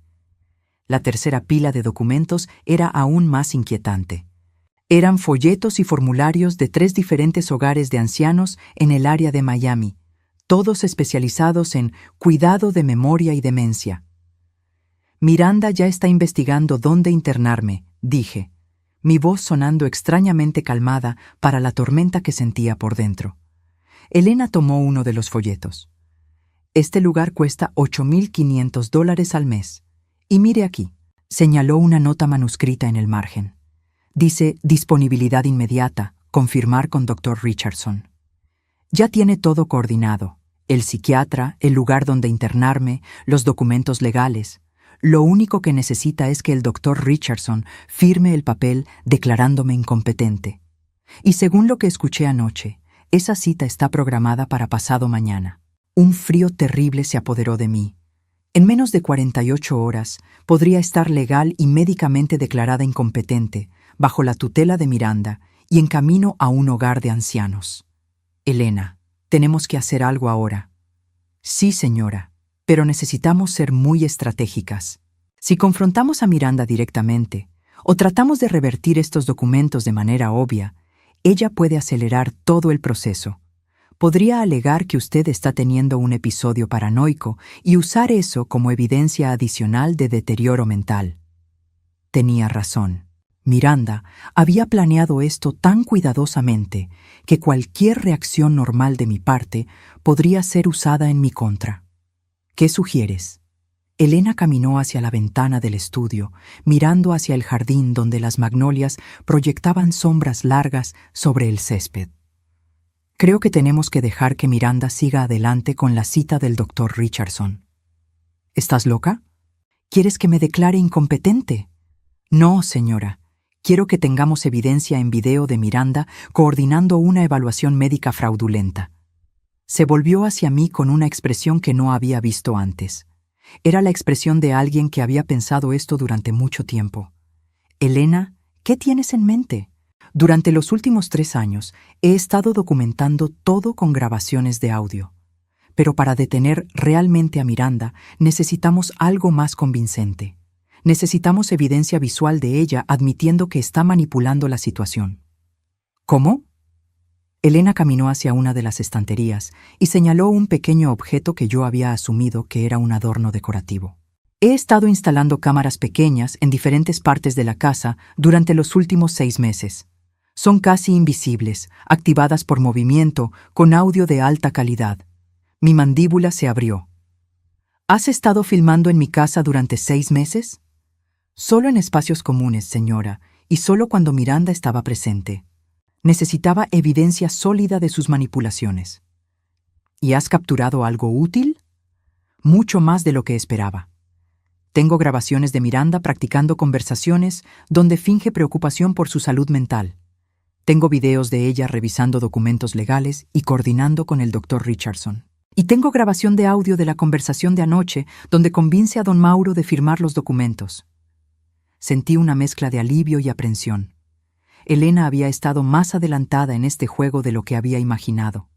La tercera pila de documentos era aún más inquietante. Eran folletos y formularios de 3 diferentes hogares de ancianos en el área de Miami, todos especializados en cuidado de memoria y demencia. Miranda ya está investigando dónde internarme, dije, mi voz sonando extrañamente calmada para la tormenta que sentía por dentro. Elena tomó uno de los folletos. Este lugar cuesta $8,500 al mes. Y mire aquí, señaló una nota manuscrita en el margen. Dice disponibilidad inmediata, confirmar con Dr. Richardson. Ya tiene todo coordinado, el psiquiatra, el lugar donde internarme, los documentos legales. Lo único que necesita es que el Dr. Richardson firme el papel declarándome incompetente. Y según lo que escuché anoche, esa cita está programada para pasado mañana. Un frío terrible se apoderó de mí. En menos de 48 horas podría estar legal y médicamente declarada incompetente, bajo la tutela de Miranda y en camino a un hogar de ancianos. Elena, tenemos que hacer algo ahora. Sí, señora, pero necesitamos ser muy estratégicas. Si confrontamos a Miranda directamente o tratamos de revertir estos documentos de manera obvia, ella puede acelerar todo el proceso. Podría alegar que usted está teniendo un episodio paranoico y usar eso como evidencia adicional de deterioro mental. Tenía razón. Miranda había planeado esto tan cuidadosamente que cualquier reacción normal de mi parte podría ser usada en mi contra. ¿Qué sugieres? Elena caminó hacia la ventana del estudio, mirando hacia el jardín donde las magnolias proyectaban sombras largas sobre el césped. Creo que tenemos que dejar que Miranda siga adelante con la cita del Dr. Richardson. ¿Estás loca? ¿Quieres que me declare incompetente? No, señora. Quiero que tengamos evidencia en video de Miranda coordinando una evaluación médica fraudulenta. Se volvió hacia mí con una expresión que no había visto antes. Era la expresión de alguien que había pensado esto durante mucho tiempo. Elena, ¿qué tienes en mente? Durante los últimos 3 años he estado documentando todo con grabaciones de audio. Pero para detener realmente a Miranda necesitamos algo más convincente. Necesitamos evidencia visual de ella admitiendo que está manipulando la situación. ¿Cómo? Elena caminó hacia una de las estanterías y señaló un pequeño objeto que yo había asumido que era un adorno decorativo. He estado instalando cámaras pequeñas en diferentes partes de la casa durante los últimos 6 meses. Son casi invisibles, activadas por movimiento, con audio de alta calidad. Mi mandíbula se abrió. ¿Has estado filmando en mi casa durante 6 meses? Solo en espacios comunes, señora, y solo cuando Miranda estaba presente. Necesitaba evidencia sólida de sus manipulaciones. ¿Y has capturado algo útil? Mucho más de lo que esperaba. Tengo grabaciones de Miranda practicando conversaciones donde finge preocupación por su salud mental. Tengo videos de ella revisando documentos legales y coordinando con el Dr. Richardson. Y tengo grabación de audio de la conversación de anoche donde convence a don Mauro de firmar los documentos. Sentí una mezcla de alivio y aprensión. Elena había estado más adelantada en este juego de lo que había imaginado.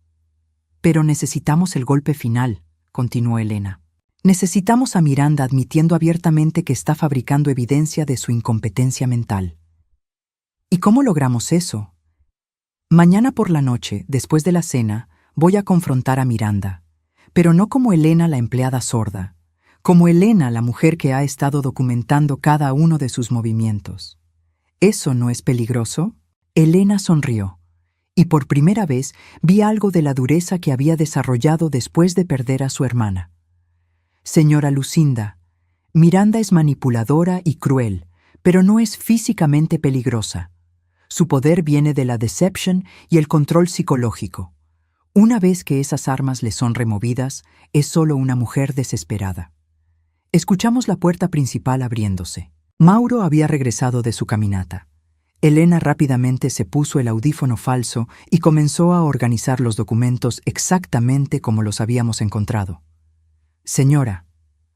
Pero necesitamos el golpe final, continuó Elena. Necesitamos a Miranda admitiendo abiertamente que está fabricando evidencia de su incompetencia mental. ¿Y cómo logramos eso? Mañana por la noche, después de la cena, voy a confrontar a Miranda, pero no como Elena la empleada sorda, como Elena la mujer que ha estado documentando cada uno de sus movimientos. ¿Eso no es peligroso? Elena sonrió, y por primera vez vi algo de la dureza que había desarrollado después de perder a su hermana. Señora Lucinda, Miranda es manipuladora y cruel, pero no es físicamente peligrosa. Su poder viene de la deception y el control psicológico. Una vez que esas armas le son removidas, es solo una mujer desesperada. Escuchamos la puerta principal abriéndose. Mauro había regresado de su caminata. Elena rápidamente se puso el audífono falso y comenzó a organizar los documentos exactamente como los habíamos encontrado. «Señora»,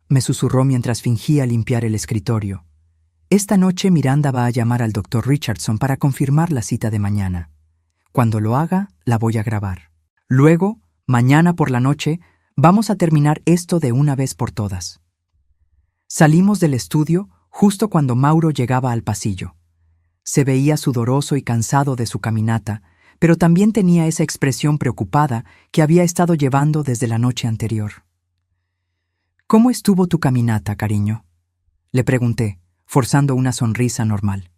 me susurró mientras fingía limpiar el escritorio, «esta noche Miranda va a llamar al Dr. Richardson para confirmar la cita de mañana. Cuando lo haga, la voy a grabar. Luego, mañana por la noche, vamos a terminar esto de una vez por todas». Salimos del estudio justo cuando Mauro llegaba al pasillo. Se veía sudoroso y cansado de su caminata, pero también tenía esa expresión preocupada que había estado llevando desde la noche anterior. «¿Cómo estuvo tu caminata, cariño?», le pregunté, forzando una sonrisa normal.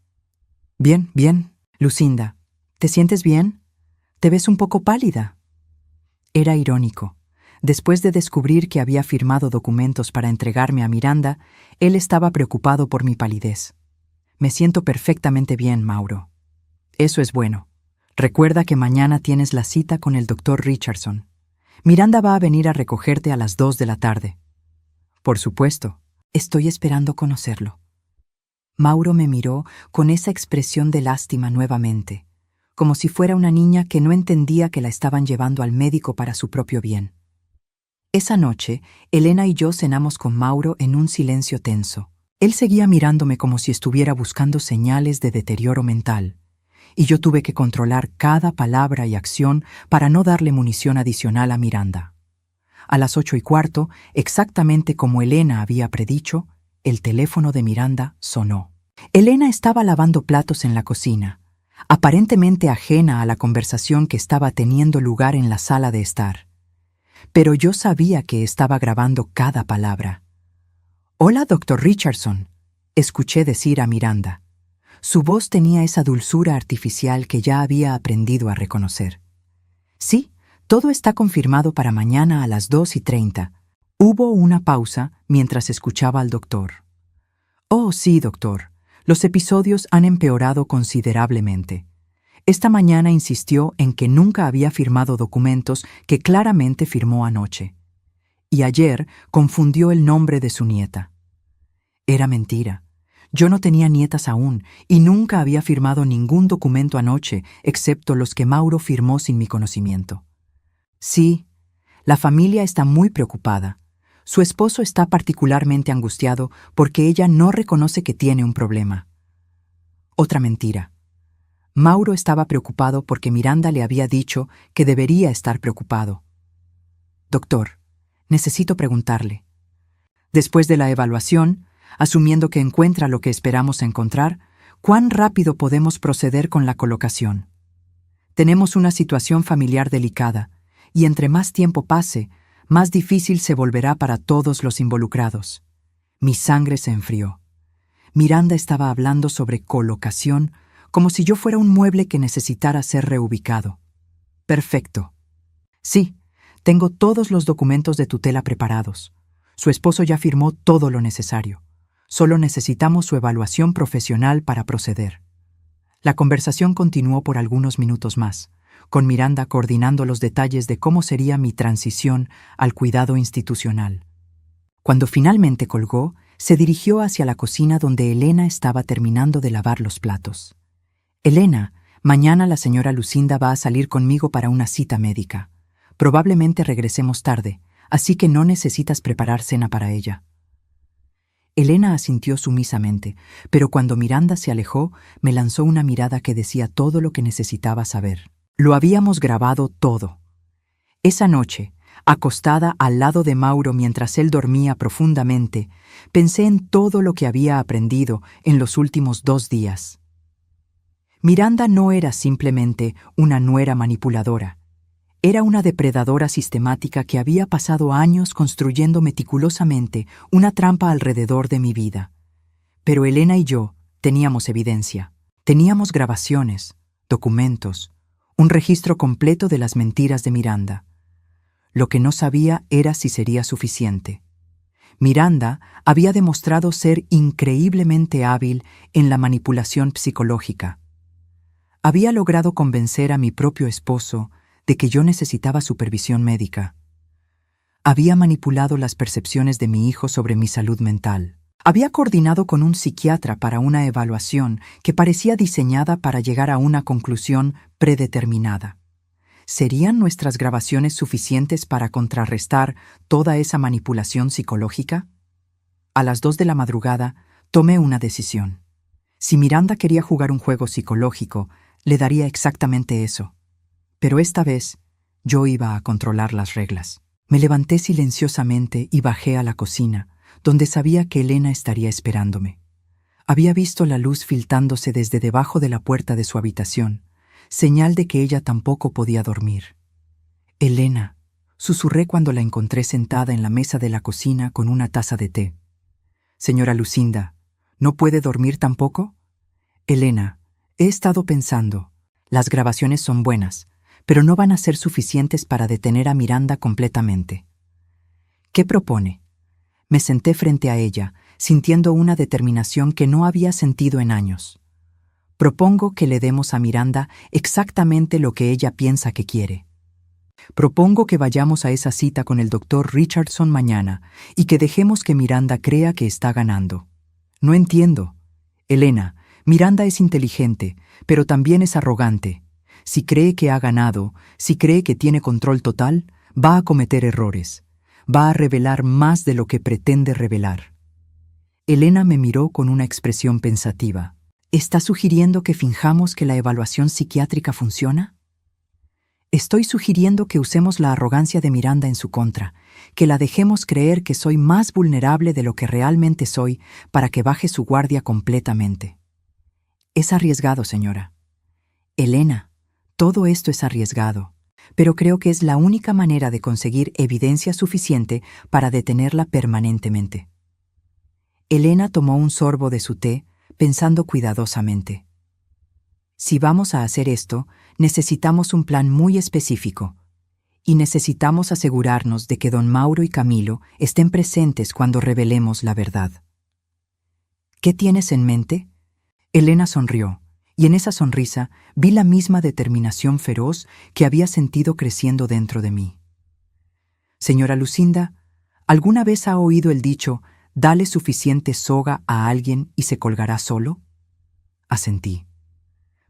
«Bien, bien. Lucinda, ¿te sientes bien? Te ves un poco pálida». Era irónico. Después de descubrir que había firmado documentos para entregarme a Miranda, él estaba preocupado por mi palidez. «Me siento perfectamente bien, Mauro». «Eso es bueno. Recuerda que mañana tienes la cita con el Dr. Richardson. Miranda va a venir a recogerte a las 2 de la tarde». «Por supuesto. Estoy esperando conocerlo». Mauro me miró con esa expresión de lástima nuevamente, como si fuera una niña que no entendía que la estaban llevando al médico para su propio bien. Esa noche, Elena y yo cenamos con Mauro en un silencio tenso. Él seguía mirándome como si estuviera buscando señales de deterioro mental, y yo tuve que controlar cada palabra y acción para no darle munición adicional a Miranda. A las 8:15, exactamente como Elena había predicho, el teléfono de Miranda sonó. Elena estaba lavando platos en la cocina, aparentemente ajena a la conversación que estaba teniendo lugar en la sala de estar. Pero yo sabía que estaba grabando cada palabra. «Hola, Dr. Richardson», escuché decir a Miranda. Su voz tenía esa dulzura artificial que ya había aprendido a reconocer. «Sí, todo está confirmado para mañana a las 2:30. Hubo una pausa mientras escuchaba al doctor. «Oh, sí, doctor. Los episodios han empeorado considerablemente. Esta mañana insistió en que nunca había firmado documentos que claramente firmó anoche. Y ayer confundió el nombre de su nieta. Era mentira. Yo no tenía nietas aún y nunca había firmado ningún documento anoche, excepto los que Mauro firmó sin mi conocimiento. Sí, la familia está muy preocupada. Su esposo está particularmente angustiado porque ella no reconoce que tiene un problema. Otra mentira. Mauro estaba preocupado porque Miranda le había dicho que debería estar preocupado. Doctor, necesito preguntarle. Después de la evaluación, asumiendo que encuentra lo que esperamos encontrar, ¿cuán rápido podemos proceder con la colocación? Tenemos una situación familiar delicada, y entre más tiempo pase, más difícil se volverá para todos los involucrados. Mi sangre se enfrió. Miranda estaba hablando sobre colocación como si yo fuera un mueble que necesitara ser reubicado. Perfecto. Sí, tengo todos los documentos de tutela preparados. Su esposo ya firmó todo lo necesario. Solo necesitamos su evaluación profesional para proceder. La conversación continuó por algunos minutos más, con Miranda coordinando los detalles de cómo sería mi transición al cuidado institucional. Cuando finalmente colgó, se dirigió hacia la cocina donde Elena estaba terminando de lavar los platos. Elena, mañana la señora Lucinda va a salir conmigo para una cita médica. Probablemente regresemos tarde, así que no necesitas preparar cena para ella. Elena asintió sumisamente, pero cuando Miranda se alejó, me lanzó una mirada que decía todo lo que necesitaba saber. Lo habíamos grabado todo. Esa noche, acostada al lado de Mauro mientras él dormía profundamente, pensé en todo lo que había aprendido en los últimos 2 días. Miranda no era simplemente una nuera manipuladora. Era una depredadora sistemática que había pasado años construyendo meticulosamente una trampa alrededor de mi vida. Pero Elena y yo teníamos evidencia. Teníamos grabaciones, documentos, un registro completo de las mentiras de Miranda. Lo que no sabía era si sería suficiente. Miranda había demostrado ser increíblemente hábil en la manipulación psicológica. Había logrado convencer a mi propio esposo de que yo necesitaba supervisión médica. Había manipulado las percepciones de mi hijo sobre mi salud mental. Había coordinado con un psiquiatra para una evaluación que parecía diseñada para llegar a una conclusión predeterminada. ¿Serían nuestras grabaciones suficientes para contrarrestar toda esa manipulación psicológica? A las 2 de la madrugada, tomé una decisión. Si Miranda quería jugar un juego psicológico, le daría exactamente eso. Pero esta vez, yo iba a controlar las reglas. Me levanté silenciosamente y bajé a la cocina, donde sabía que Elena estaría esperándome. Había visto la luz filtrándose desde debajo de la puerta de su habitación, señal de que ella tampoco podía dormir. «Elena», susurré cuando la encontré sentada en la mesa de la cocina con una taza de té. «Señora Lucinda, ¿no puede dormir tampoco?» «Elena, he estado pensando. Las grabaciones son buenas, pero no van a ser suficientes para detener a Miranda completamente». «¿Qué propone?» Me senté frente a ella, sintiendo una determinación que no había sentido en años. «Propongo que le demos a Miranda exactamente lo que ella piensa que quiere. Propongo que vayamos a esa cita con el doctor Richardson mañana y que dejemos que Miranda crea que está ganando». «No entiendo. Elena, Miranda es inteligente, pero también es arrogante. Si cree que ha ganado, si cree que tiene control total, va a cometer errores. Va a revelar más de lo que pretende revelar». Elena me miró con una expresión pensativa. «¿Está sugiriendo que finjamos que la evaluación psiquiátrica funciona?» «Estoy sugiriendo que usemos la arrogancia de Miranda en su contra, que la dejemos creer que soy más vulnerable de lo que realmente soy para que baje su guardia completamente». «Es arriesgado, señora». «Elena, todo esto es arriesgado, pero creo que es la única manera de conseguir evidencia suficiente para detenerla permanentemente». Elena tomó un sorbo de su té, pensando cuidadosamente. «Si vamos a hacer esto, necesitamos un plan muy específico, y necesitamos asegurarnos de que don Mauro y Camilo estén presentes cuando revelemos la verdad». «¿Qué tienes en mente?» Elena sonrió, y en esa sonrisa vi la misma determinación feroz que había sentido creciendo dentro de mí. «Señora Lucinda, ¿alguna vez ha oído el dicho, Dale suficiente soga a alguien y se colgará solo. Asentí.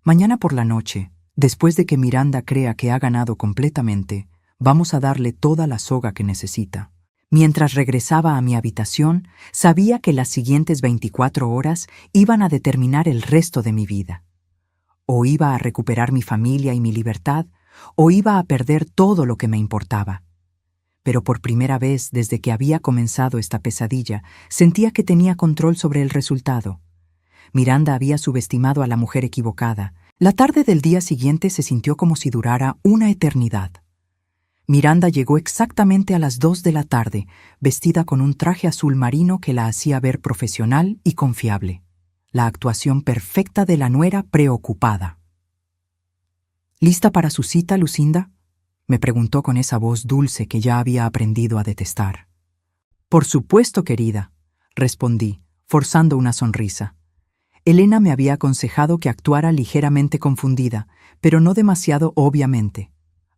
Mañana por la noche, después de que Miranda crea que ha ganado completamente, vamos a darle toda la soga que necesita. Mientras regresaba a mi habitación, sabía que las siguientes 24 horas iban a determinar el resto de mi vida. O iba a recuperar mi familia y mi libertad, o iba a perder todo lo que me importaba. Pero por primera vez desde que había comenzado esta pesadilla, sentía que tenía control sobre el resultado. Miranda había subestimado a la mujer equivocada. La tarde del día siguiente se sintió como si durara una eternidad. Miranda llegó exactamente a las 2 de la tarde, vestida con un traje azul marino que la hacía ver profesional y confiable. La actuación perfecta de la nuera preocupada. ¿Lista para su cita, Lucinda?, me preguntó con esa voz dulce que ya había aprendido a detestar. Por supuesto, querida, respondí, forzando una sonrisa. Elena me había aconsejado que actuara ligeramente confundida, pero no demasiado obviamente.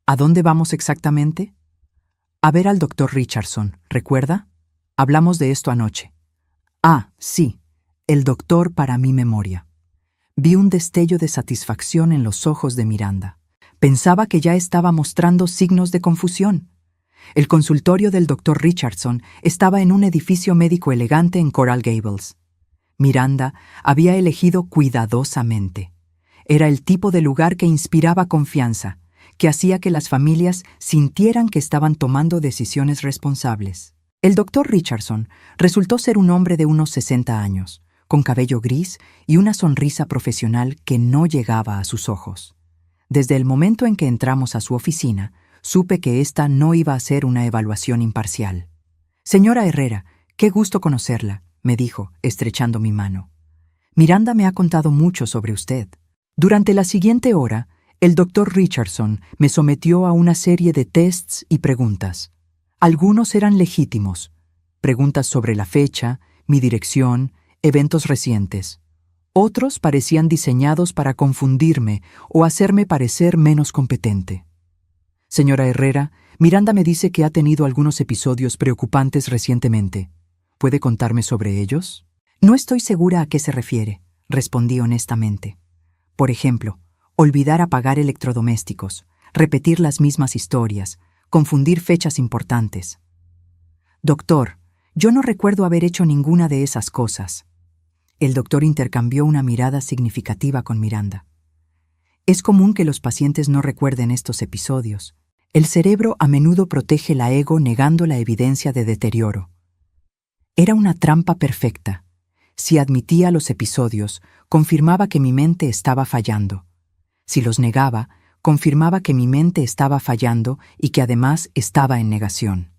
¿A dónde vamos exactamente? A ver al doctor Richardson, ¿recuerda? Hablamos de esto anoche. Ah, sí, el doctor para mi memoria. Vi un destello de satisfacción en los ojos de Miranda. Pensaba que ya estaba mostrando signos de confusión. El consultorio del doctor Richardson estaba en un edificio médico elegante en Coral Gables. Miranda había elegido cuidadosamente. Era el tipo de lugar que inspiraba confianza, que hacía que las familias sintieran que estaban tomando decisiones responsables. El doctor Richardson resultó ser un hombre de unos 60 años, con cabello gris y una sonrisa profesional que no llegaba a sus ojos. Desde el momento en que entramos a su oficina, supe que esta no iba a ser una evaluación imparcial. Señora Herrera, qué gusto conocerla, me dijo, estrechando mi mano. Miranda me ha contado mucho sobre usted. Durante la siguiente hora, el doctor Richardson me sometió a una serie de tests y preguntas. Algunos eran legítimos. Preguntas sobre la fecha, mi dirección, eventos recientes. Otros parecían diseñados para confundirme o hacerme parecer menos competente. Señora Herrera, Miranda me dice que ha tenido algunos episodios preocupantes recientemente. ¿Puede contarme sobre ellos? No estoy segura a qué se refiere, respondí honestamente. Por ejemplo, olvidar apagar electrodomésticos, repetir las mismas historias, confundir fechas importantes. Doctor, yo no recuerdo haber hecho ninguna de esas cosas. El doctor intercambió una mirada significativa con Miranda. Es común que los pacientes no recuerden estos episodios. El cerebro a menudo protege la ego negando la evidencia de deterioro. Era una trampa perfecta. Si admitía los episodios, confirmaba que mi mente estaba fallando. Si los negaba, confirmaba que mi mente estaba fallando y que además estaba en negación.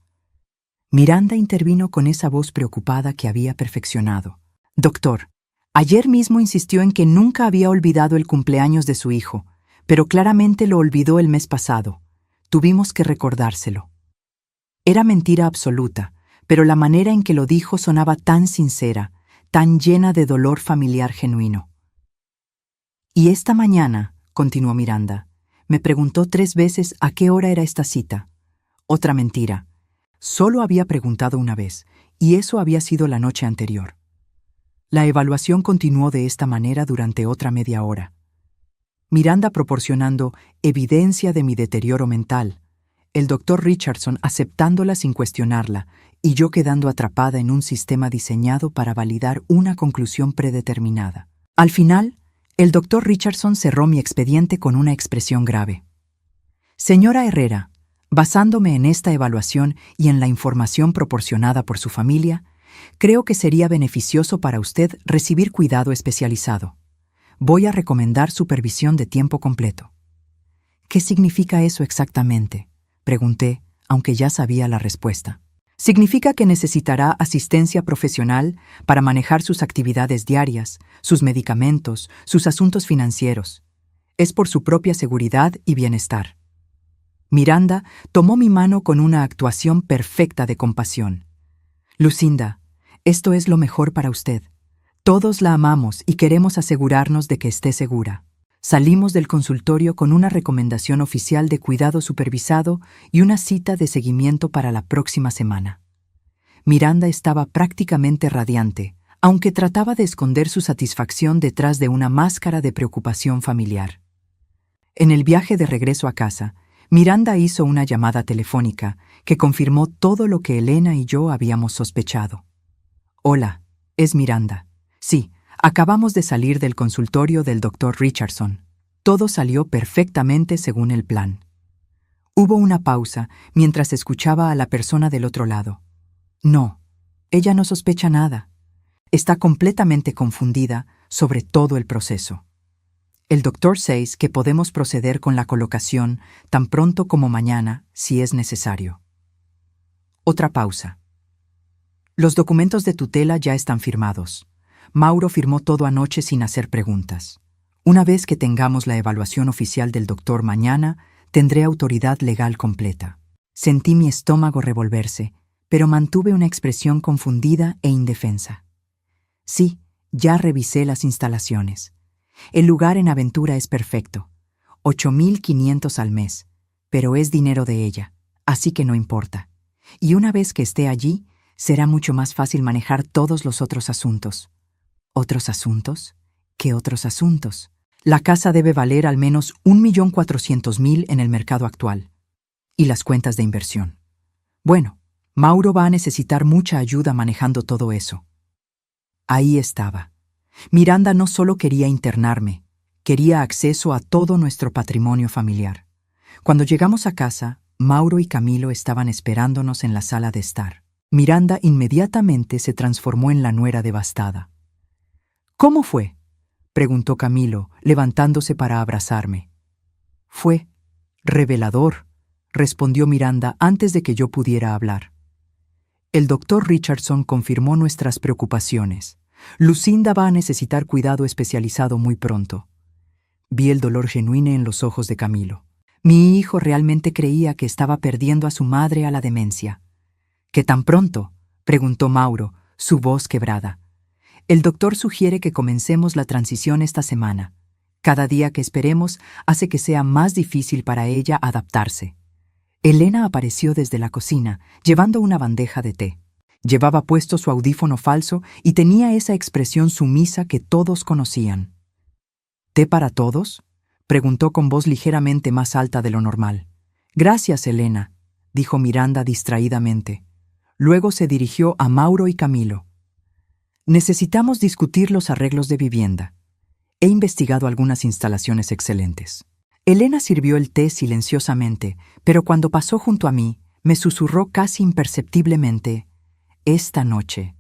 Miranda intervino con esa voz preocupada que había perfeccionado. Doctor, ayer mismo insistió en que nunca había olvidado el cumpleaños de su hijo, pero claramente lo olvidó el mes pasado. Tuvimos que recordárselo. Era mentira absoluta, pero la manera en que lo dijo sonaba tan sincera, tan llena de dolor familiar genuino. Y esta mañana, continuó Miranda, me preguntó 3 veces a qué hora era esta cita. Otra mentira. Solo había preguntado una vez, y eso había sido la noche anterior. La evaluación continuó de esta manera durante otra media hora. Miranda proporcionando evidencia de mi deterioro mental, el doctor Richardson aceptándola sin cuestionarla, y yo quedando atrapada en un sistema diseñado para validar una conclusión predeterminada. Al final, el doctor Richardson cerró mi expediente con una expresión grave. Señora Herrera, basándome en esta evaluación y en la información proporcionada por su familia, creo que sería beneficioso para usted recibir cuidado especializado. Voy a recomendar supervisión de tiempo completo. ¿Qué significa eso exactamente?, pregunté, aunque ya sabía la respuesta. Significa que necesitará asistencia profesional para manejar sus actividades diarias, sus medicamentos, sus asuntos financieros. Es por su propia seguridad y bienestar. Miranda tomó mi mano con una actuación perfecta de compasión. Lucinda, esto es lo mejor para usted. Todos la amamos y queremos asegurarnos de que esté segura. Salimos del consultorio con una recomendación oficial de cuidado supervisado y una cita de seguimiento para la próxima semana. Miranda estaba prácticamente radiante, aunque trataba de esconder su satisfacción detrás de una máscara de preocupación familiar. En el viaje de regreso a casa, Miranda hizo una llamada telefónica que confirmó todo lo que Elena y yo habíamos sospechado. «Hola, es Miranda. Sí, acabamos de salir del consultorio del Dr. Richardson. Todo salió perfectamente según el plan». Hubo una pausa mientras escuchaba a la persona del otro lado. No, ella no sospecha nada. Está completamente confundida sobre todo el proceso. El doctor dice que podemos proceder con la colocación tan pronto como mañana, si es necesario. Otra pausa. Los documentos de tutela ya están firmados. Mauro firmó todo anoche sin hacer preguntas. Una vez que tengamos la evaluación oficial del doctor mañana, tendré autoridad legal completa. Sentí mi estómago revolverse, pero mantuve una expresión confundida e indefensa. Sí, ya revisé las instalaciones. El lugar en Aventura es perfecto. 8.500 al mes, pero es dinero de ella, así que no importa. Y una vez que esté allí, será mucho más fácil manejar todos los otros asuntos. ¿Otros asuntos? ¿Qué otros asuntos? La casa debe valer al menos 1.400.000 en el mercado actual. Y las cuentas de inversión. Bueno, Mauro va a necesitar mucha ayuda manejando todo eso. Ahí estaba. Miranda no solo quería internarme, quería acceso a todo nuestro patrimonio familiar. Cuando llegamos a casa, Mauro y Camilo estaban esperándonos en la sala de estar. Miranda inmediatamente se transformó en la nuera devastada. «¿Cómo fue?», preguntó Camilo, levantándose para abrazarme. «Fue revelador», respondió Miranda antes de que yo pudiera hablar. El doctor Richardson confirmó nuestras preocupaciones. Lucinda va a necesitar cuidado especializado muy pronto. Vi el dolor genuino en los ojos de Camilo. Mi hijo realmente creía que estaba perdiendo a su madre a la demencia. «¿Qué tan pronto?», preguntó Mauro, su voz quebrada. «El doctor sugiere que comencemos la transición esta semana. Cada día que esperemos hace que sea más difícil para ella adaptarse». Elena apareció desde la cocina, llevando una bandeja de té. Llevaba puesto su audífono falso y tenía esa expresión sumisa que todos conocían. «¿Té para todos?», preguntó con voz ligeramente más alta de lo normal. «Gracias, Elena», dijo Miranda distraídamente. Luego se dirigió a Mauro y Camilo. «Necesitamos discutir los arreglos de vivienda. He investigado algunas instalaciones excelentes». Elena sirvió el té silenciosamente, pero cuando pasó junto a mí, me susurró casi imperceptiblemente: «Esta noche».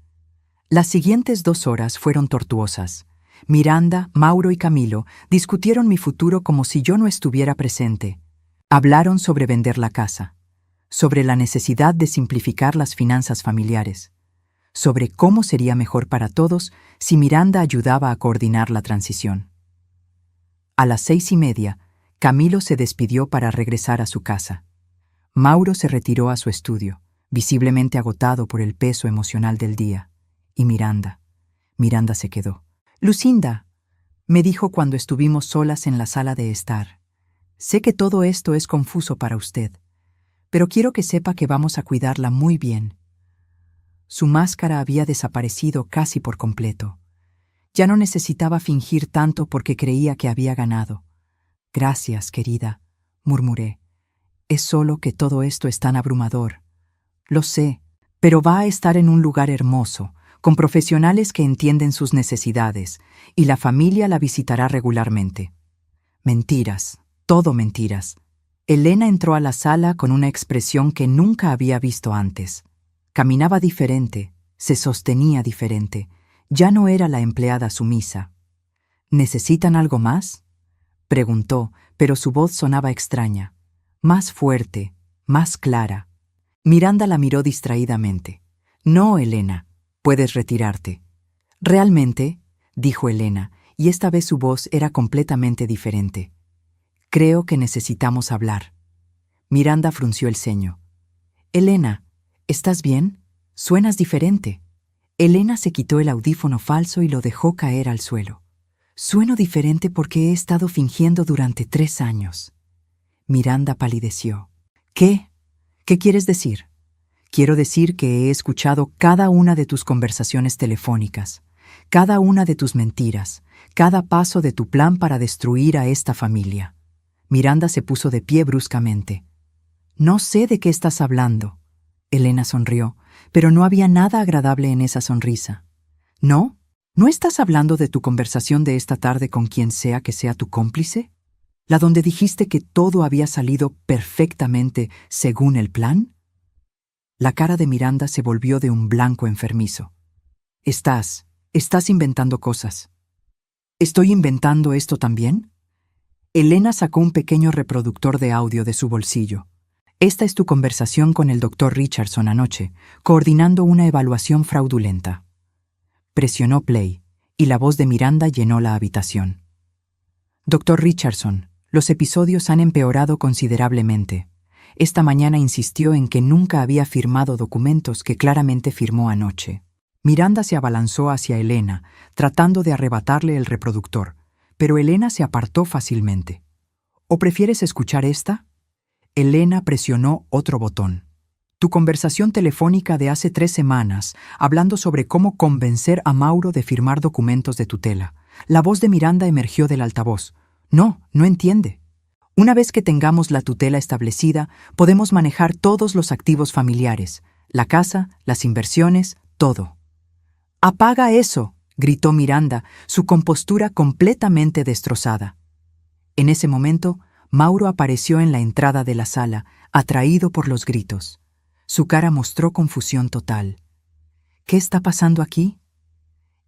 Las siguientes 2 horas fueron tortuosas. Miranda, Mauro y Camilo discutieron mi futuro como si yo no estuviera presente. Hablaron sobre vender la casa, sobre la necesidad de simplificar las finanzas familiares, sobre cómo sería mejor para todos si Miranda ayudaba a coordinar la transición. A las 6:30, Camilo se despidió para regresar a su casa. Mauro se retiró a su estudio, visiblemente agotado por el peso emocional del día. Y Miranda se quedó. «Lucinda», me dijo cuando estuvimos solas en la sala de estar, «sé que todo esto es confuso para usted, pero quiero que sepa que vamos a cuidarla muy bien». Su máscara había desaparecido casi por completo. Ya no necesitaba fingir tanto porque creía que había ganado. «Gracias, querida», murmuré. «Es solo que todo esto es tan abrumador. Lo sé, pero va a estar en un lugar hermoso, con profesionales que entienden sus necesidades, y la familia la visitará regularmente». Mentiras, todo mentiras. Elena entró a la sala con una expresión que nunca había visto antes. Caminaba diferente, se sostenía diferente. Ya no era la empleada sumisa. «¿Necesitan algo más?», preguntó, pero su voz sonaba extraña, más fuerte, más clara. Miranda la miró distraídamente. «No, Elena, puedes retirarte». «Realmente», dijo Elena, y esta vez su voz era completamente diferente. «Creo que necesitamos hablar». Miranda frunció el ceño. «Elena, ¿estás bien? Suenas diferente». Elena se quitó el audífono falso y lo dejó caer al suelo. «Sueno diferente porque he estado fingiendo durante 3 años». Miranda palideció. «¿Qué? ¿Qué quieres decir?». Quiero decir que he escuchado cada una de tus conversaciones telefónicas, cada una de tus mentiras, cada paso de tu plan para destruir a esta familia. Miranda se puso de pie bruscamente. No sé de qué estás hablando. Elena sonrió, pero no había nada agradable en esa sonrisa. ¿No? ¿No estás hablando de tu conversación de esta tarde con quien sea que sea tu cómplice? ¿La donde dijiste que todo había salido perfectamente según el plan? La cara de Miranda se volvió de un blanco enfermizo. Estás inventando cosas. ¿Estoy inventando esto también? Elena sacó un pequeño reproductor de audio de su bolsillo. Esta es tu conversación con el Dr. Richardson anoche, coordinando una evaluación fraudulenta. Presionó play, y la voz de Miranda llenó la habitación. Dr. Richardson, los episodios han empeorado considerablemente. Esta mañana insistió en que nunca había firmado documentos que claramente firmó anoche. Miranda se abalanzó hacia Elena, tratando de arrebatarle el reproductor, pero Elena se apartó fácilmente. ¿O prefieres escuchar esta? Elena presionó otro botón. Tu conversación telefónica de hace 3 semanas, hablando sobre cómo convencer a Mauro de firmar documentos de tutela. La voz de Miranda emergió del altavoz. No entiende. Una vez que tengamos la tutela establecida, podemos manejar todos los activos familiares, la casa, las inversiones, todo. ¡Apaga eso!, gritó Miranda, su compostura completamente destrozada. En ese momento, Mauro apareció en la entrada de la sala, atraído por los gritos. Su cara mostró confusión total. ¿Qué está pasando aquí?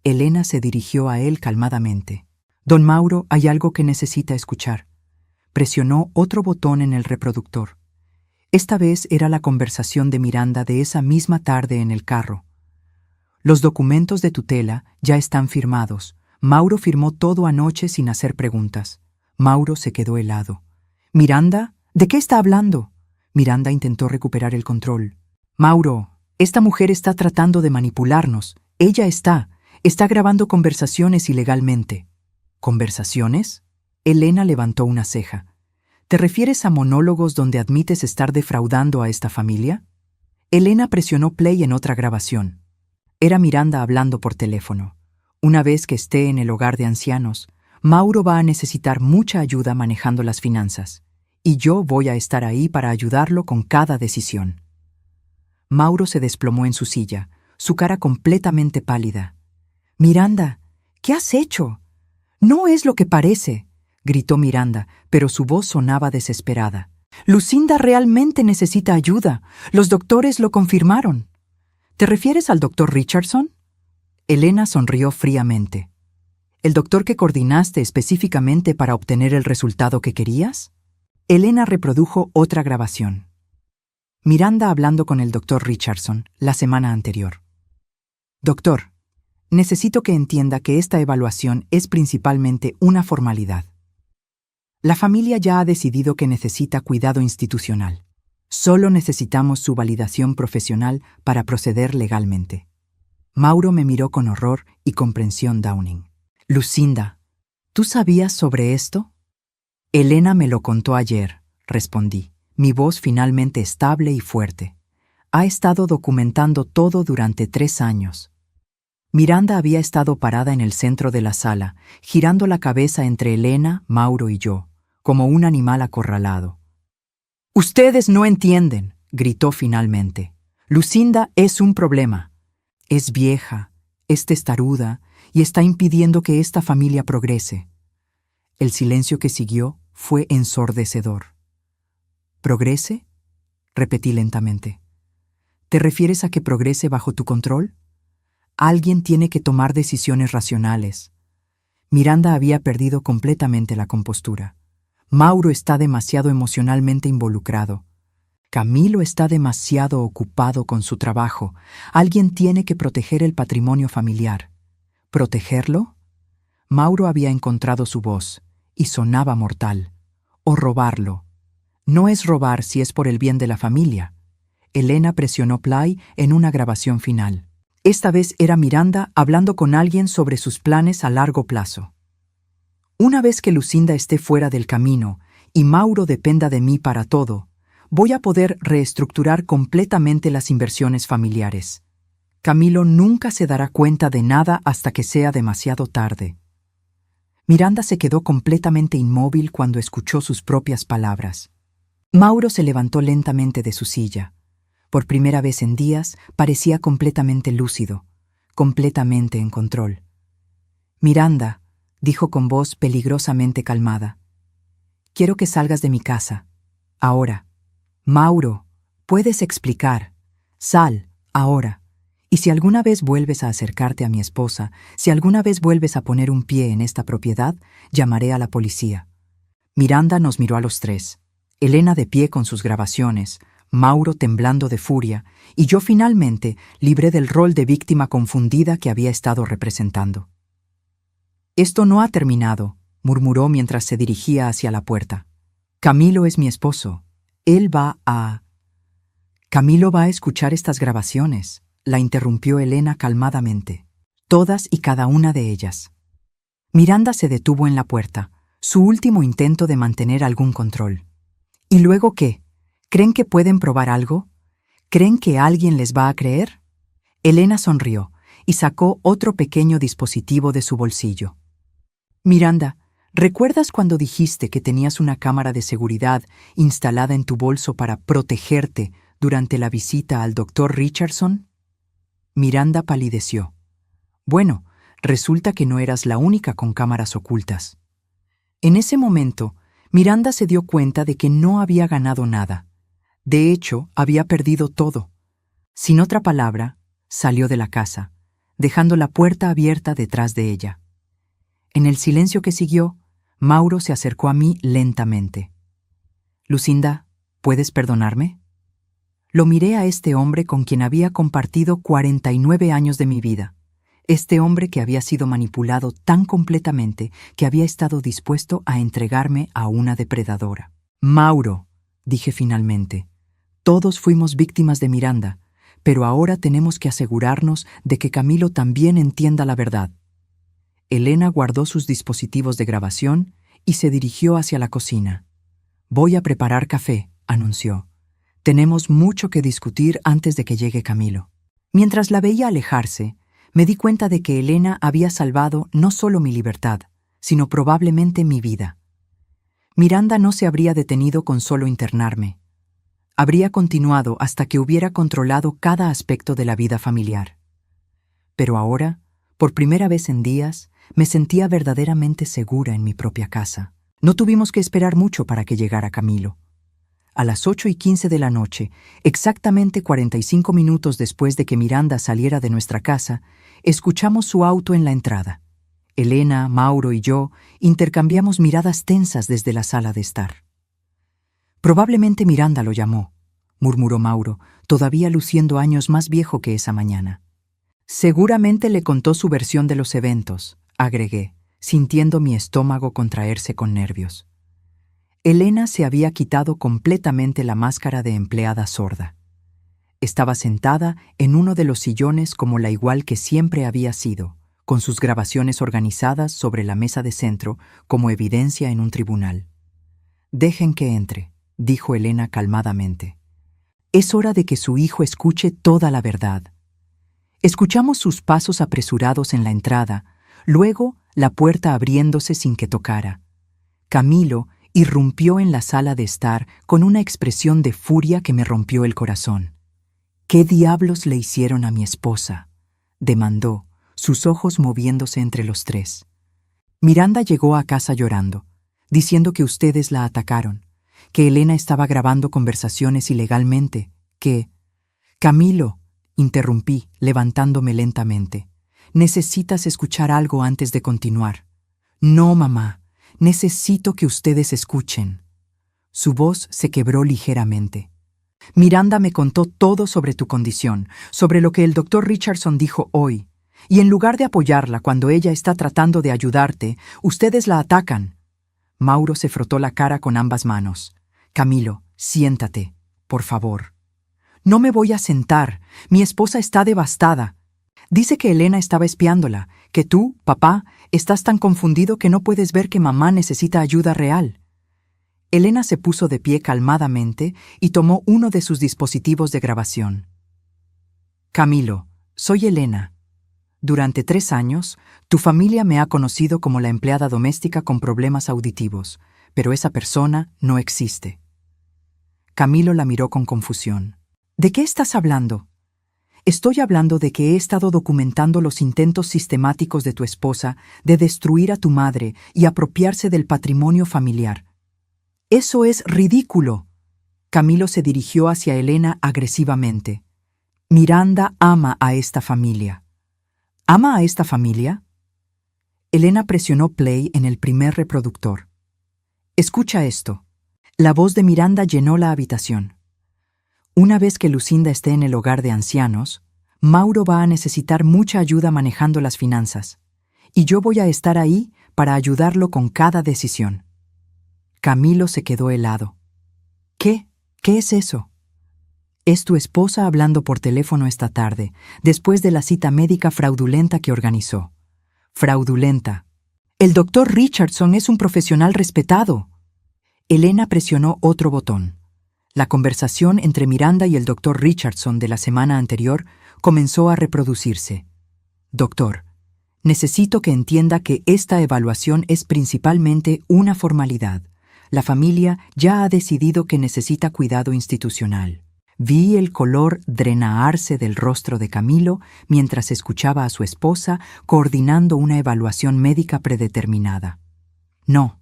Elena se dirigió a él calmadamente. Don Mauro, hay algo que necesita escuchar. Presionó otro botón en el reproductor. Esta vez era la conversación de Miranda de esa misma tarde en el carro. Los documentos de tutela ya están firmados. Mauro firmó todo anoche sin hacer preguntas. Mauro se quedó helado. ¿Miranda? ¿De qué está hablando? Miranda intentó recuperar el control. Mauro, esta mujer está tratando de manipularnos. Ella está grabando conversaciones ilegalmente. ¿Conversaciones? Elena levantó una ceja. ¿Te refieres a monólogos donde admites estar defraudando a esta familia? Elena presionó play en otra grabación. Era Miranda hablando por teléfono. Una vez que esté en el hogar de ancianos, Mauro va a necesitar mucha ayuda manejando las finanzas, y yo voy a estar ahí para ayudarlo con cada decisión. Mauro se desplomó en su silla, su cara completamente pálida. Miranda, ¿qué has hecho? No es lo que parece, gritó Miranda, pero su voz sonaba desesperada. Lucinda realmente necesita ayuda. Los doctores lo confirmaron. ¿Te refieres al Dr. Richardson? Elena sonrió fríamente. ¿El doctor que coordinaste específicamente para obtener el resultado que querías? Elena reprodujo otra grabación. Miranda hablando con el Dr. Richardson la semana anterior. Doctor, necesito que entienda que esta evaluación es principalmente una formalidad. La familia ya ha decidido que necesita cuidado institucional. Solo necesitamos su validación profesional para proceder legalmente. Mauro me miró con horror y comprensión Downing. Lucinda, ¿tú sabías sobre esto? Elena me lo contó ayer, respondí, mi voz finalmente estable y fuerte. Ha estado documentando todo durante 3 años. Miranda había estado parada en el centro de la sala, girando la cabeza entre Elena, Mauro y yo, como un animal acorralado. «Ustedes no entienden», gritó finalmente. «Lucinda es un problema. Es vieja, es testaruda y está impidiendo que esta familia progrese». El silencio que siguió fue ensordecedor. ¿Progrese?, repetí lentamente. ¿Te refieres a que progrese bajo tu control? Alguien tiene que tomar decisiones racionales. Miranda había perdido completamente la compostura. Mauro está demasiado emocionalmente involucrado. Camilo está demasiado ocupado con su trabajo. Alguien tiene que proteger el patrimonio familiar. ¿Protegerlo? Mauro había encontrado su voz, y sonaba mortal. O robarlo. No es robar si es por el bien de la familia. Elena presionó play en una grabación final. Esta vez era Miranda hablando con alguien sobre sus planes a largo plazo. Una vez que Lucinda esté fuera del camino y Mauro dependa de mí para todo, voy a poder reestructurar completamente las inversiones familiares. Camilo nunca se dará cuenta de nada hasta que sea demasiado tarde. Miranda se quedó completamente inmóvil cuando escuchó sus propias palabras. Mauro se levantó lentamente de su silla. Por primera vez en días, parecía completamente lúcido, completamente en control. «Miranda», dijo con voz peligrosamente calmada, «quiero que salgas de mi casa. Ahora». «Mauro, puedes explicar. Sal, ahora. Y si alguna vez vuelves a acercarte a mi esposa, si alguna vez vuelves a poner un pie en esta propiedad, llamaré a la policía». Miranda nos miró a los tres. Elena de pie con sus grabaciones, Mauro temblando de furia, y yo finalmente libré del rol de víctima confundida que había estado representando. «Esto no ha terminado», murmuró mientras se dirigía hacia la puerta. «Camilo es mi esposo. Camilo va a escuchar estas grabaciones», la interrumpió Elena calmadamente. «Todas y cada una de ellas». Miranda se detuvo en la puerta, su último intento de mantener algún control. ¿Y luego qué? ¿Creen que pueden probar algo? ¿Creen que alguien les va a creer? Elena sonrió y sacó otro pequeño dispositivo de su bolsillo. «Miranda, ¿recuerdas cuando dijiste que tenías una cámara de seguridad instalada en tu bolso para protegerte durante la visita al Dr. Richardson?» Miranda palideció. «Bueno, resulta que no eras la única con cámaras ocultas». En ese momento, Miranda se dio cuenta de que no había ganado nada. De hecho, había perdido todo. Sin otra palabra, salió de la casa, dejando la puerta abierta detrás de ella. En el silencio que siguió, Mauro se acercó a mí lentamente. «Lucinda, ¿puedes perdonarme?» Lo miré a este hombre con quien había compartido 49 años de mi vida. Este hombre que había sido manipulado tan completamente que había estado dispuesto a entregarme a una depredadora. «Mauro», dije finalmente, «todos fuimos víctimas de Miranda, pero ahora tenemos que asegurarnos de que Camilo también entienda la verdad». Elena guardó sus dispositivos de grabación y se dirigió hacia la cocina. «Voy a preparar café», anunció. «Tenemos mucho que discutir antes de que llegue Camilo». Mientras la veía alejarse, me di cuenta de que Elena había salvado no solo mi libertad, sino probablemente mi vida. Miranda no se habría detenido con solo internarme. Habría continuado hasta que hubiera controlado cada aspecto de la vida familiar. Pero ahora, por primera vez en días, me sentía verdaderamente segura en mi propia casa. No tuvimos que esperar mucho para que llegara Camilo. A las 8:15 de la noche, exactamente 45 minutos después de que Miranda saliera de nuestra casa, escuchamos su auto en la entrada. Elena, Mauro y yo intercambiamos miradas tensas desde la sala de estar. «Probablemente Miranda lo llamó», murmuró Mauro, todavía luciendo años más viejo que esa mañana. «Seguramente le contó su versión de los eventos», agregué, sintiendo mi estómago contraerse con nervios. Elena se había quitado completamente la máscara de empleada sorda. Estaba sentada en uno de los sillones como la igual que siempre había sido, con sus grabaciones organizadas sobre la mesa de centro como evidencia en un tribunal. «Dejen que entre», dijo Elena calmadamente. «Es hora de que su hijo escuche toda la verdad». Escuchamos sus pasos apresurados en la entrada, luego la puerta abriéndose sin que tocara. Camilo irrumpió en la sala de estar con una expresión de furia que me rompió el corazón. «¿Qué diablos le hicieron a mi esposa?», demandó, sus ojos moviéndose entre los tres. «Miranda llegó a casa llorando, diciendo que ustedes la atacaron, que Elena estaba grabando conversaciones ilegalmente, que...» «Camilo», interrumpí, levantándome lentamente, «necesitas escuchar algo antes de continuar». «No, mamá, necesito que ustedes escuchen». Su voz se quebró ligeramente. «Miranda me contó todo sobre tu condición, sobre lo que el Dr. Richardson dijo hoy, y en lugar de apoyarla cuando ella está tratando de ayudarte, ustedes la atacan». Mauro se frotó la cara con ambas manos. «Camilo, siéntate, por favor». «No me voy a sentar. Mi esposa está devastada. Dice que Elena estaba espiándola, que tú, papá, estás tan confundido que no puedes ver que mamá necesita ayuda real». Elena se puso de pie calmadamente y tomó uno de sus dispositivos de grabación. Camilo, soy Elena. Durante 3 años, tu familia me ha conocido como la empleada doméstica con problemas auditivos, pero esa persona no existe. Camilo la miró con confusión. ¿De qué estás hablando? Estoy hablando de que he estado documentando los intentos sistemáticos de tu esposa de destruir a tu madre y apropiarse del patrimonio familiar. ¡Eso es ridículo! Camilo se dirigió hacia Elena agresivamente. Miranda ama a esta familia. ¿Ama a esta familia? Elena presionó play en el primer reproductor. Escucha esto. La voz de Miranda llenó la habitación. Una vez que Lucinda esté en el hogar de ancianos, Mauro va a necesitar mucha ayuda manejando las finanzas, y yo voy a estar ahí para ayudarlo con cada decisión. Camilo se quedó helado. ¿Qué? ¿Qué es eso? Es tu esposa hablando por teléfono esta tarde, después de la cita médica fraudulenta que organizó. Fraudulenta. El doctor Richardson es un profesional respetado. Elena presionó otro botón. La conversación entre Miranda y el doctor Richardson de la semana anterior comenzó a reproducirse. Doctor, necesito que entienda que esta evaluación es principalmente una formalidad. La familia ya ha decidido que necesita cuidado institucional. Vi el color drenaarse del rostro de Camilo mientras escuchaba a su esposa coordinando una evaluación médica predeterminada. No,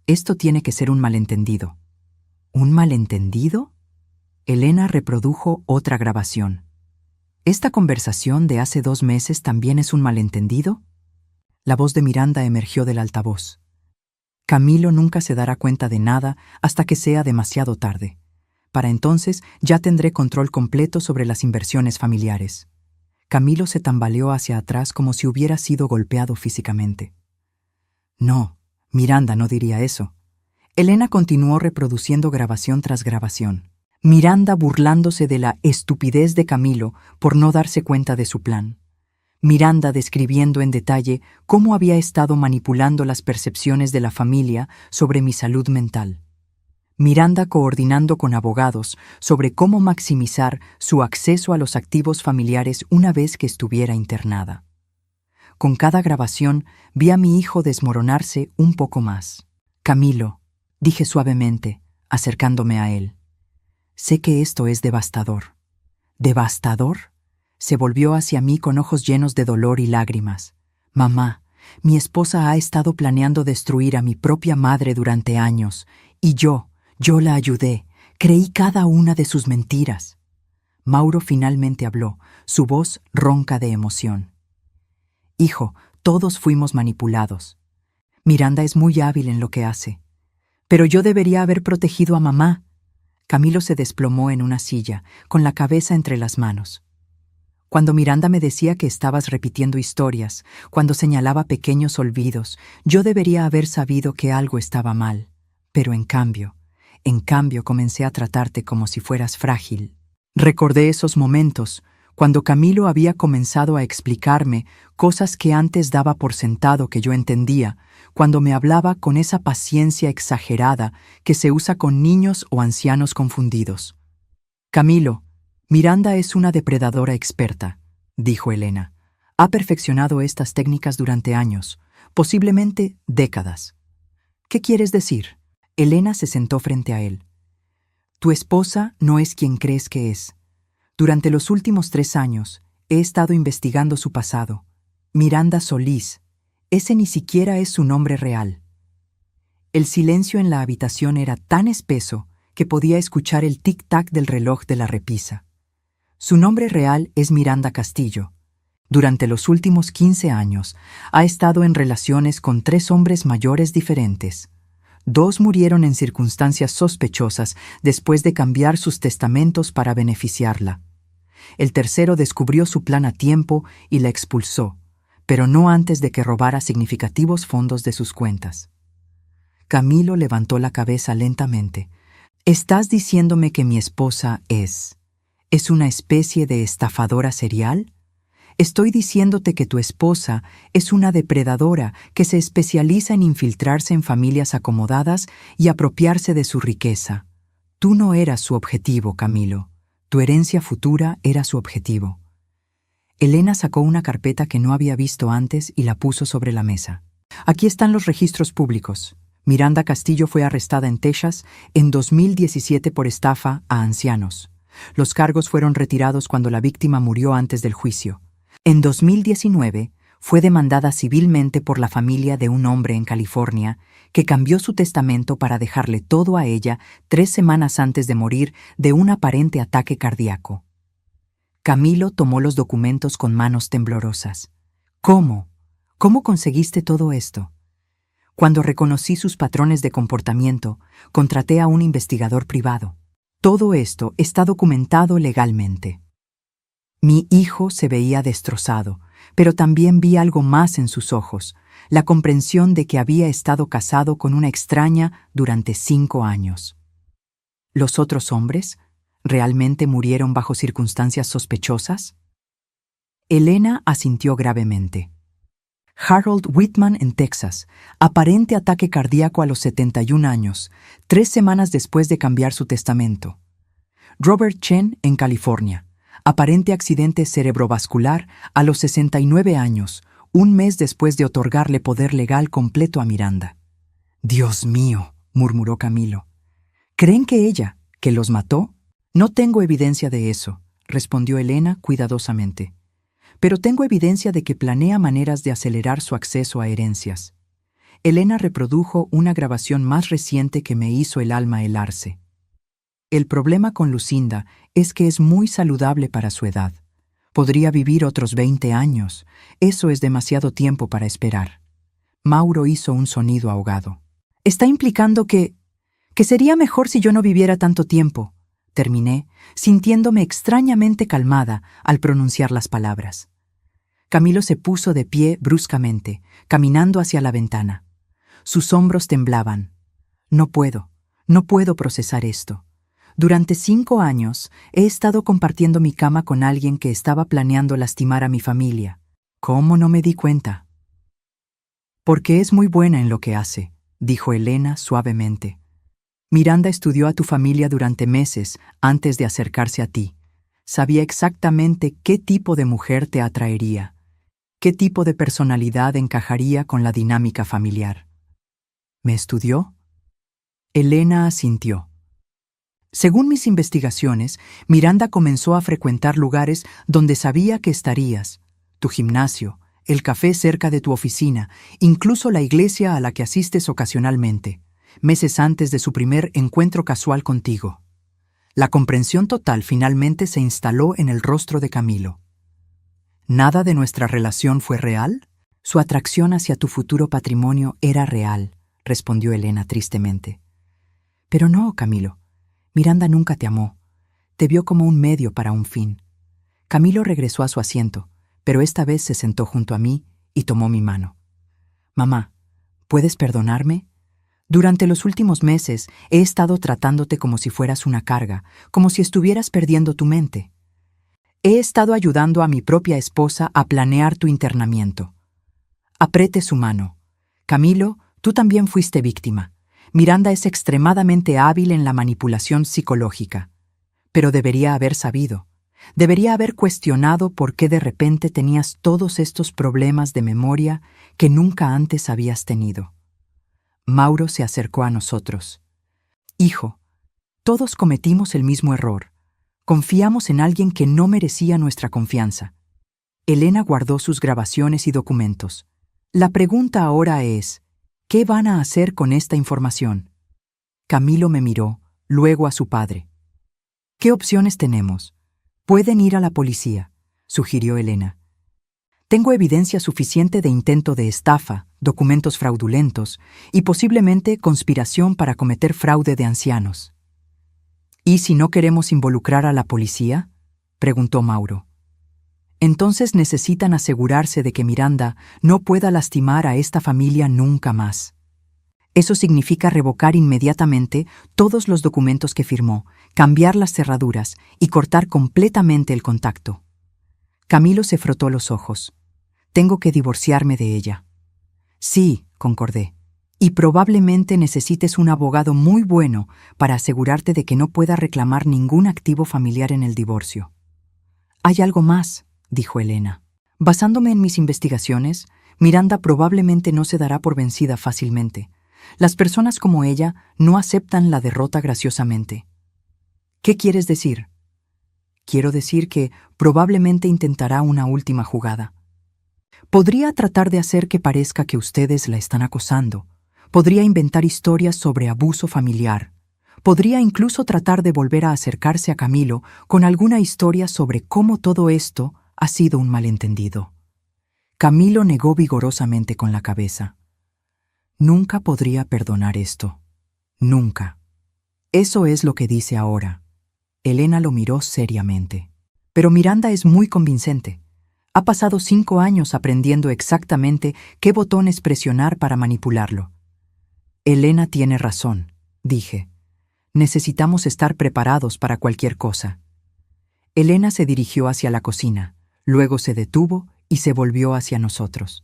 esto tiene que ser un malentendido. ¿Un malentendido? Elena reprodujo otra grabación. ¿Esta conversación de hace 2 meses también es un malentendido? La voz de Miranda emergió del altavoz. Camilo nunca se dará cuenta de nada hasta que sea demasiado tarde. Para entonces ya tendré control completo sobre las inversiones familiares. Camilo se tambaleó hacia atrás como si hubiera sido golpeado físicamente. No, Miranda no diría eso. Elena continuó reproduciendo grabación tras grabación. Miranda burlándose de la estupidez de Camilo por no darse cuenta de su plan. Miranda describiendo en detalle cómo había estado manipulando las percepciones de la familia sobre mi salud mental. Miranda coordinando con abogados sobre cómo maximizar su acceso a los activos familiares una vez que estuviera internada. Con cada grabación vi a mi hijo desmoronarse un poco más. Camilo, dije suavemente, acercándome a él. Sé que esto es devastador. ¿Devastador? Se volvió hacia mí con ojos llenos de dolor y lágrimas. Mamá, mi esposa ha estado planeando destruir a mi propia madre durante años, y yo la ayudé, creí cada una de sus mentiras. Mauro finalmente habló, su voz ronca de emoción. Hijo, todos fuimos manipulados. Miranda es muy hábil en lo que hace. Pero yo debería haber protegido a mamá. Camilo se desplomó en una silla, con la cabeza entre las manos. Cuando Miranda me decía que estabas repitiendo historias, cuando señalaba pequeños olvidos, yo debería haber sabido que algo estaba mal. Pero en cambio comencé a tratarte como si fueras frágil. Recordé esos momentos, cuando Camilo había comenzado a explicarme cosas que antes daba por sentado que yo entendía, cuando me hablaba con esa paciencia exagerada que se usa con niños o ancianos confundidos. Camilo, Miranda es una depredadora experta, dijo Elena. Ha perfeccionado estas técnicas durante años, posiblemente décadas. ¿Qué quieres decir? Elena se sentó frente a él. Tu esposa no es quien crees que es. Durante los últimos 3 años he estado investigando su pasado. Miranda Solís. Ese ni siquiera es su nombre real. El silencio en la habitación era tan espeso que podía escuchar el tic-tac del reloj de la repisa. Su nombre real es Miranda Castillo. Durante los últimos 15 años ha estado en relaciones con 3 hombres mayores diferentes. 2 murieron en circunstancias sospechosas después de cambiar sus testamentos para beneficiarla. El tercero descubrió su plan a tiempo y la expulsó, pero no antes de que robara significativos fondos de sus cuentas. Camilo levantó la cabeza lentamente. ¿Estás diciéndome que mi esposa es una especie de estafadora serial? Estoy diciéndote que tu esposa es una depredadora que se especializa en infiltrarse en familias acomodadas y apropiarse de su riqueza. Tú no eras su objetivo, Camilo. Tu herencia futura era su objetivo. Elena sacó una carpeta que no había visto antes y la puso sobre la mesa. Aquí están los registros públicos. Miranda Castillo fue arrestada en Texas en 2017 por estafa a ancianos. Los cargos fueron retirados cuando la víctima murió antes del juicio. En 2019 fue demandada civilmente por la familia de un hombre en California que cambió su testamento para dejarle todo a ella 3 semanas antes de morir de un aparente ataque cardíaco. Camilo tomó los documentos con manos temblorosas. ¿Cómo? ¿Cómo conseguiste todo esto? Cuando reconocí sus patrones de comportamiento, contraté a un investigador privado. Todo esto está documentado legalmente. Mi hijo se veía destrozado, pero también vi algo más en sus ojos, la comprensión de que había estado casado con una extraña durante 5 años. ¿Los otros hombres realmente murieron bajo circunstancias sospechosas? Elena asintió gravemente. Harold Whitman en Texas, aparente ataque cardíaco a los 71 años, 3 semanas después de cambiar su testamento. Robert Chen en California, aparente accidente cerebrovascular a los 69 años, un mes después de otorgarle poder legal completo a Miranda. Dios mío, murmuró Camilo. ¿Creen que ella, que los mató? No tengo evidencia de eso, respondió Elena cuidadosamente. Pero tengo evidencia de que planea maneras de acelerar su acceso a herencias. Elena reprodujo una grabación más reciente que me hizo el alma helarse. El problema con Lucinda es que es muy saludable para su edad. Podría vivir otros 20 años. Eso es demasiado tiempo para esperar. Mauro hizo un sonido ahogado. Está implicando que sería mejor si yo no viviera tanto tiempo. Terminé, sintiéndome extrañamente calmada al pronunciar las palabras. Camilo se puso de pie bruscamente, caminando hacia la ventana. Sus hombros temblaban. No puedo procesar esto. Durante 5 años he estado compartiendo mi cama con alguien que estaba planeando lastimar a mi familia. ¿Cómo no me di cuenta? Porque es muy buena en lo que hace, dijo Elena suavemente. Miranda estudió a tu familia durante meses antes de acercarse a ti. Sabía exactamente qué tipo de mujer te atraería, qué tipo de personalidad encajaría con la dinámica familiar. ¿Me estudió? Elena asintió. Según mis investigaciones, Miranda comenzó a frecuentar lugares donde sabía que estarías. Tu gimnasio, el café cerca de tu oficina, incluso la iglesia a la que asistes ocasionalmente, meses antes de su primer encuentro casual contigo. La comprensión total finalmente se instaló en el rostro de Camilo. ¿Nada de nuestra relación fue real? Su atracción hacia tu futuro patrimonio era real, respondió Elena tristemente. Pero no, Camilo. Miranda nunca te amó. Te vio como un medio para un fin. Camilo regresó a su asiento, pero esta vez se sentó junto a mí y tomó mi mano. Mamá, ¿puedes perdonarme? Durante los últimos meses he estado tratándote como si fueras una carga, como si estuvieras perdiendo tu mente. He estado ayudando a mi propia esposa a planear tu internamiento. Apriete su mano. Camilo, tú también fuiste víctima. Miranda es extremadamente hábil en la manipulación psicológica. Pero debería haber sabido. Debería haber cuestionado por qué de repente tenías todos estos problemas de memoria que nunca antes habías tenido. Mauro se acercó a nosotros. Hijo, todos cometimos el mismo error. Confiamos en alguien que no merecía nuestra confianza. Elena guardó sus grabaciones y documentos. La pregunta ahora es, ¿qué van a hacer con esta información? Camilo me miró, luego a su padre. ¿Qué opciones tenemos? Pueden ir a la policía, sugirió Elena. Tengo evidencia suficiente de intento de estafa, documentos fraudulentos y posiblemente conspiración para cometer fraude de ancianos. ¿Y si no queremos involucrar a la policía?, preguntó Mauro. Entonces necesitan asegurarse de que Miranda no pueda lastimar a esta familia nunca más. Eso significa revocar inmediatamente todos los documentos que firmó, cambiar las cerraduras y cortar completamente el contacto. Camilo se frotó los ojos. Tengo que divorciarme de ella. Sí, concordé. Y probablemente necesites un abogado muy bueno para asegurarte de que no pueda reclamar ningún activo familiar en el divorcio. Hay algo más, dijo Elena. Basándome en mis investigaciones, Miranda probablemente no se dará por vencida fácilmente. Las personas como ella no aceptan la derrota graciosamente. ¿Qué quieres decir? Quiero decir que probablemente intentará una última jugada. Podría tratar de hacer que parezca que ustedes la están acosando. Podría inventar historias sobre abuso familiar. Podría incluso tratar de volver a acercarse a Camilo con alguna historia sobre cómo todo esto ha sido un malentendido. Camilo negó vigorosamente con la cabeza. Nunca podría perdonar esto. Nunca. Eso es lo que dice ahora. Elena lo miró seriamente. Pero Miranda es muy convincente. Ha pasado 5 años aprendiendo exactamente qué botones presionar para manipularlo. Elena tiene razón, dije. Necesitamos estar preparados para cualquier cosa. Elena se dirigió hacia la cocina, luego se detuvo y se volvió hacia nosotros.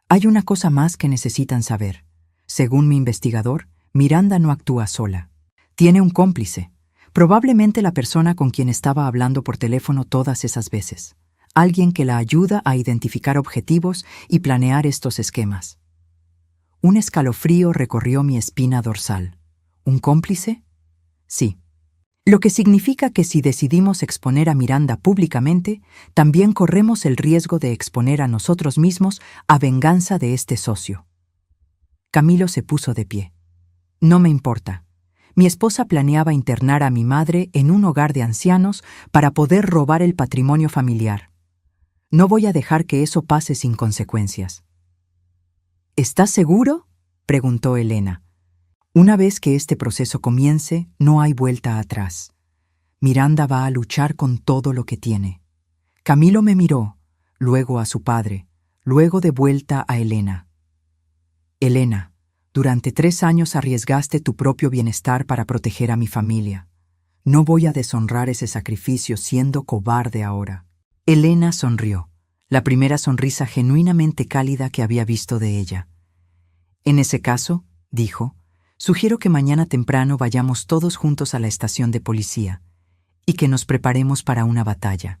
Hay una cosa más que necesitan saber. Según mi investigador, Miranda no actúa sola. Tiene un cómplice, probablemente la persona con quien estaba hablando por teléfono todas esas veces. Alguien que la ayuda a identificar objetivos y planear estos esquemas. Un escalofrío recorrió mi espina dorsal. ¿Un cómplice? Sí. Lo que significa que si decidimos exponer a Miranda públicamente, también corremos el riesgo de exponer a nosotros mismos a venganza de este socio. Camilo se puso de pie. No me importa. Mi esposa planeaba internar a mi madre en un hogar de ancianos para poder robar el patrimonio familiar. No voy a dejar que eso pase sin consecuencias. ¿Estás seguro?, preguntó Elena. Una vez que este proceso comience, no hay vuelta atrás. Miranda va a luchar con todo lo que tiene. Camilo me miró, luego a su padre, luego de vuelta a Elena. Elena, durante 3 años arriesgaste tu propio bienestar para proteger a mi familia. No voy a deshonrar ese sacrificio siendo cobarde ahora. Elena sonrió, la primera sonrisa genuinamente cálida que había visto de ella. En ese caso, dijo, sugiero que mañana temprano vayamos todos juntos a la estación de policía y que nos preparemos para una batalla.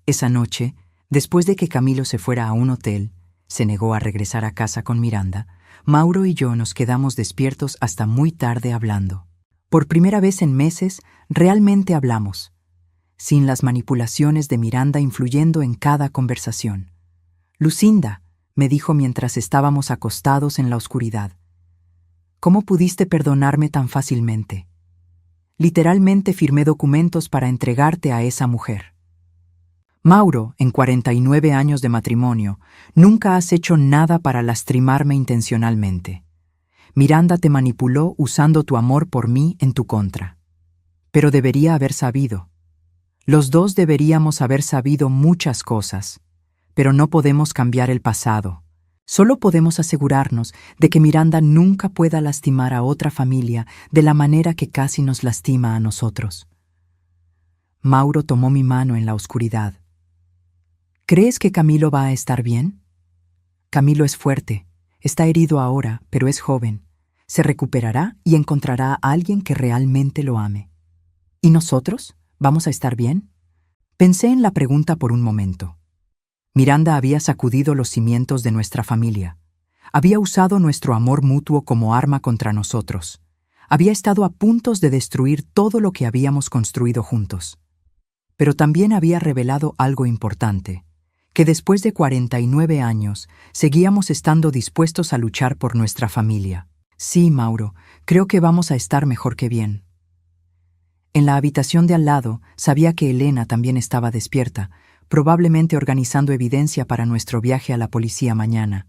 Esa noche, después de que Camilo se fuera a un hotel, se negó a regresar a casa con Miranda, Mauro y yo nos quedamos despiertos hasta muy tarde hablando. Por primera vez en meses, realmente hablamos, sin las manipulaciones de Miranda influyendo en cada conversación. Lucinda, me dijo mientras estábamos acostados en la oscuridad, ¿cómo pudiste perdonarme tan fácilmente? Literalmente firmé documentos para entregarte a esa mujer. Mauro, en 49 años de matrimonio, nunca has hecho nada para lastimarme intencionalmente. Miranda te manipuló usando tu amor por mí en tu contra. Pero debería haber sabido. Los dos deberíamos haber sabido muchas cosas, pero no podemos cambiar el pasado. Solo podemos asegurarnos de que Miranda nunca pueda lastimar a otra familia de la manera que casi nos lastima a nosotros. Mauro tomó mi mano en la oscuridad. ¿Crees que Camilo va a estar bien? Camilo es fuerte, está herido ahora, pero es joven. Se recuperará y encontrará a alguien que realmente lo ame. ¿Y nosotros? ¿Vamos a estar bien? Pensé en la pregunta por un momento. Miranda había sacudido los cimientos de nuestra familia. Había usado nuestro amor mutuo como arma contra nosotros. Había estado a punto de destruir todo lo que habíamos construido juntos. Pero también había revelado algo importante, que después de 49 años seguíamos estando dispuestos a luchar por nuestra familia. Sí, Mauro, creo que vamos a estar mejor que bien. En la habitación de al lado sabía que Elena también estaba despierta, probablemente organizando evidencia para nuestro viaje a la policía mañana.